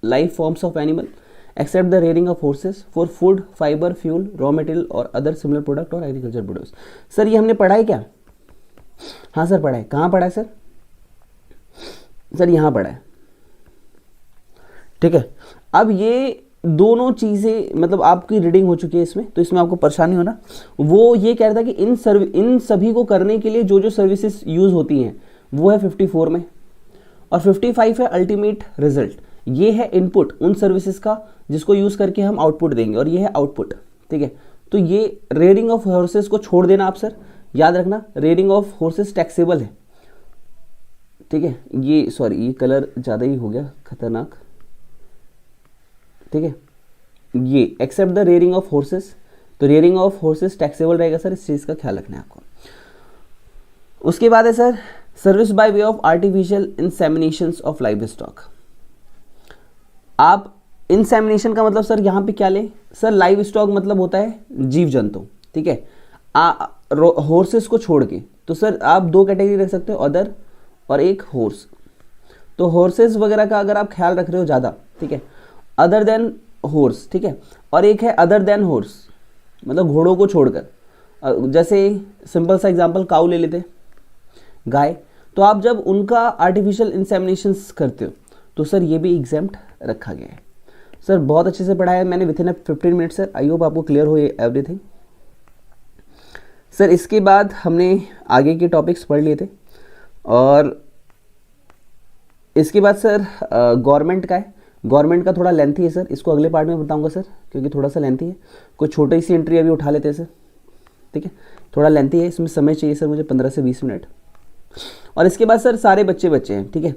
life forms of animal except the rearing of horses for food, fiber, fuel, raw material or other similar product or agriculture produce। Sir ये हमने पढ़ा है क्या? हाँ sir पढ़ा है। कहाँ पढ़ा है सर? सर यहाँ पढ़ा है, ठीक है। अब ये दोनों चीज़ें मतलब आपकी रीडिंग हो चुकी है इसमें, तो इसमें आपको परेशानी होना। वो ये कह रहा था कि इन सभी को करने के लिए जो जो सर्विसेज यूज़ होती हैं वो है 54 में, और 55 है अल्टीमेट रिजल्ट। ये है इनपुट उन सर्विसेज का जिसको यूज़ करके हम आउटपुट देंगे, और ये है आउटपुट, ठीक है। तो ये रेयरिंग ऑफ हॉर्सेस को छोड़ देना आप सर, याद रखना रेयरिंग ऑफ हॉर्सेस टैक्सेबल है, ठीक है। ये सॉरी ये कलर ज़्यादा ही हो गया खतरनाक, ठीक है। ये except the rearing of horses, तो रेयरिंग ऑफ हॉर्सेस टैक्सेबल रहेगा सर, इस चीज़ का ख्याल रखना है आपको। उसके बाद है sir service by way of artificial inseminations of livestock. आप इंसेमिनेशन का मतलब सर यहाँ पे क्या लें सर, लाइव स्टॉक मतलब होता है जीव जंतु, ठीक है। हॉर्सेस को छोड़ के, तो सर आप दो कैटेगरी रख सकते हो, अदर और एक हॉर्स। तो हॉर्सेस वगैरह का अगर आप ख्याल रख रहे हो ज़्यादा, ठीक है, अदर देन हॉर्स, ठीक है। और एक है अदर देन हॉर्स, मतलब घोड़ों को छोड़कर, जैसे सिंपल सा एग्जांपल काऊ ले लेते, गाय। तो आप जब उनका आर्टिफिशियल इंसेमिनेशंस करते हो तो सर ये भी एग्जाम्प्ट रखा गया है। सर बहुत अच्छे से पढ़ाया मैंने with in 15 minute sir, I hope आपको क्लियर हो एवरीथिंग। सर इसके बाद हमने आगे के टॉपिक्स पढ़ लिए थे, और इसके बाद सर गवर्नमेंट का है। गवर्नमेंट का थोड़ा लेंथी है सर, इसको अगले पार्ट में बताऊंगा सर, क्योंकि थोड़ा सा लेंथी है। कोई छोटी सी एंट्री अभी उठा लेते हैं सर, ठीक है। थोड़ा लेंथी है, इसमें समय चाहिए सर मुझे 15 से 20 मिनट। और इसके बाद सर सारे बच्चे हैं, ठीक है।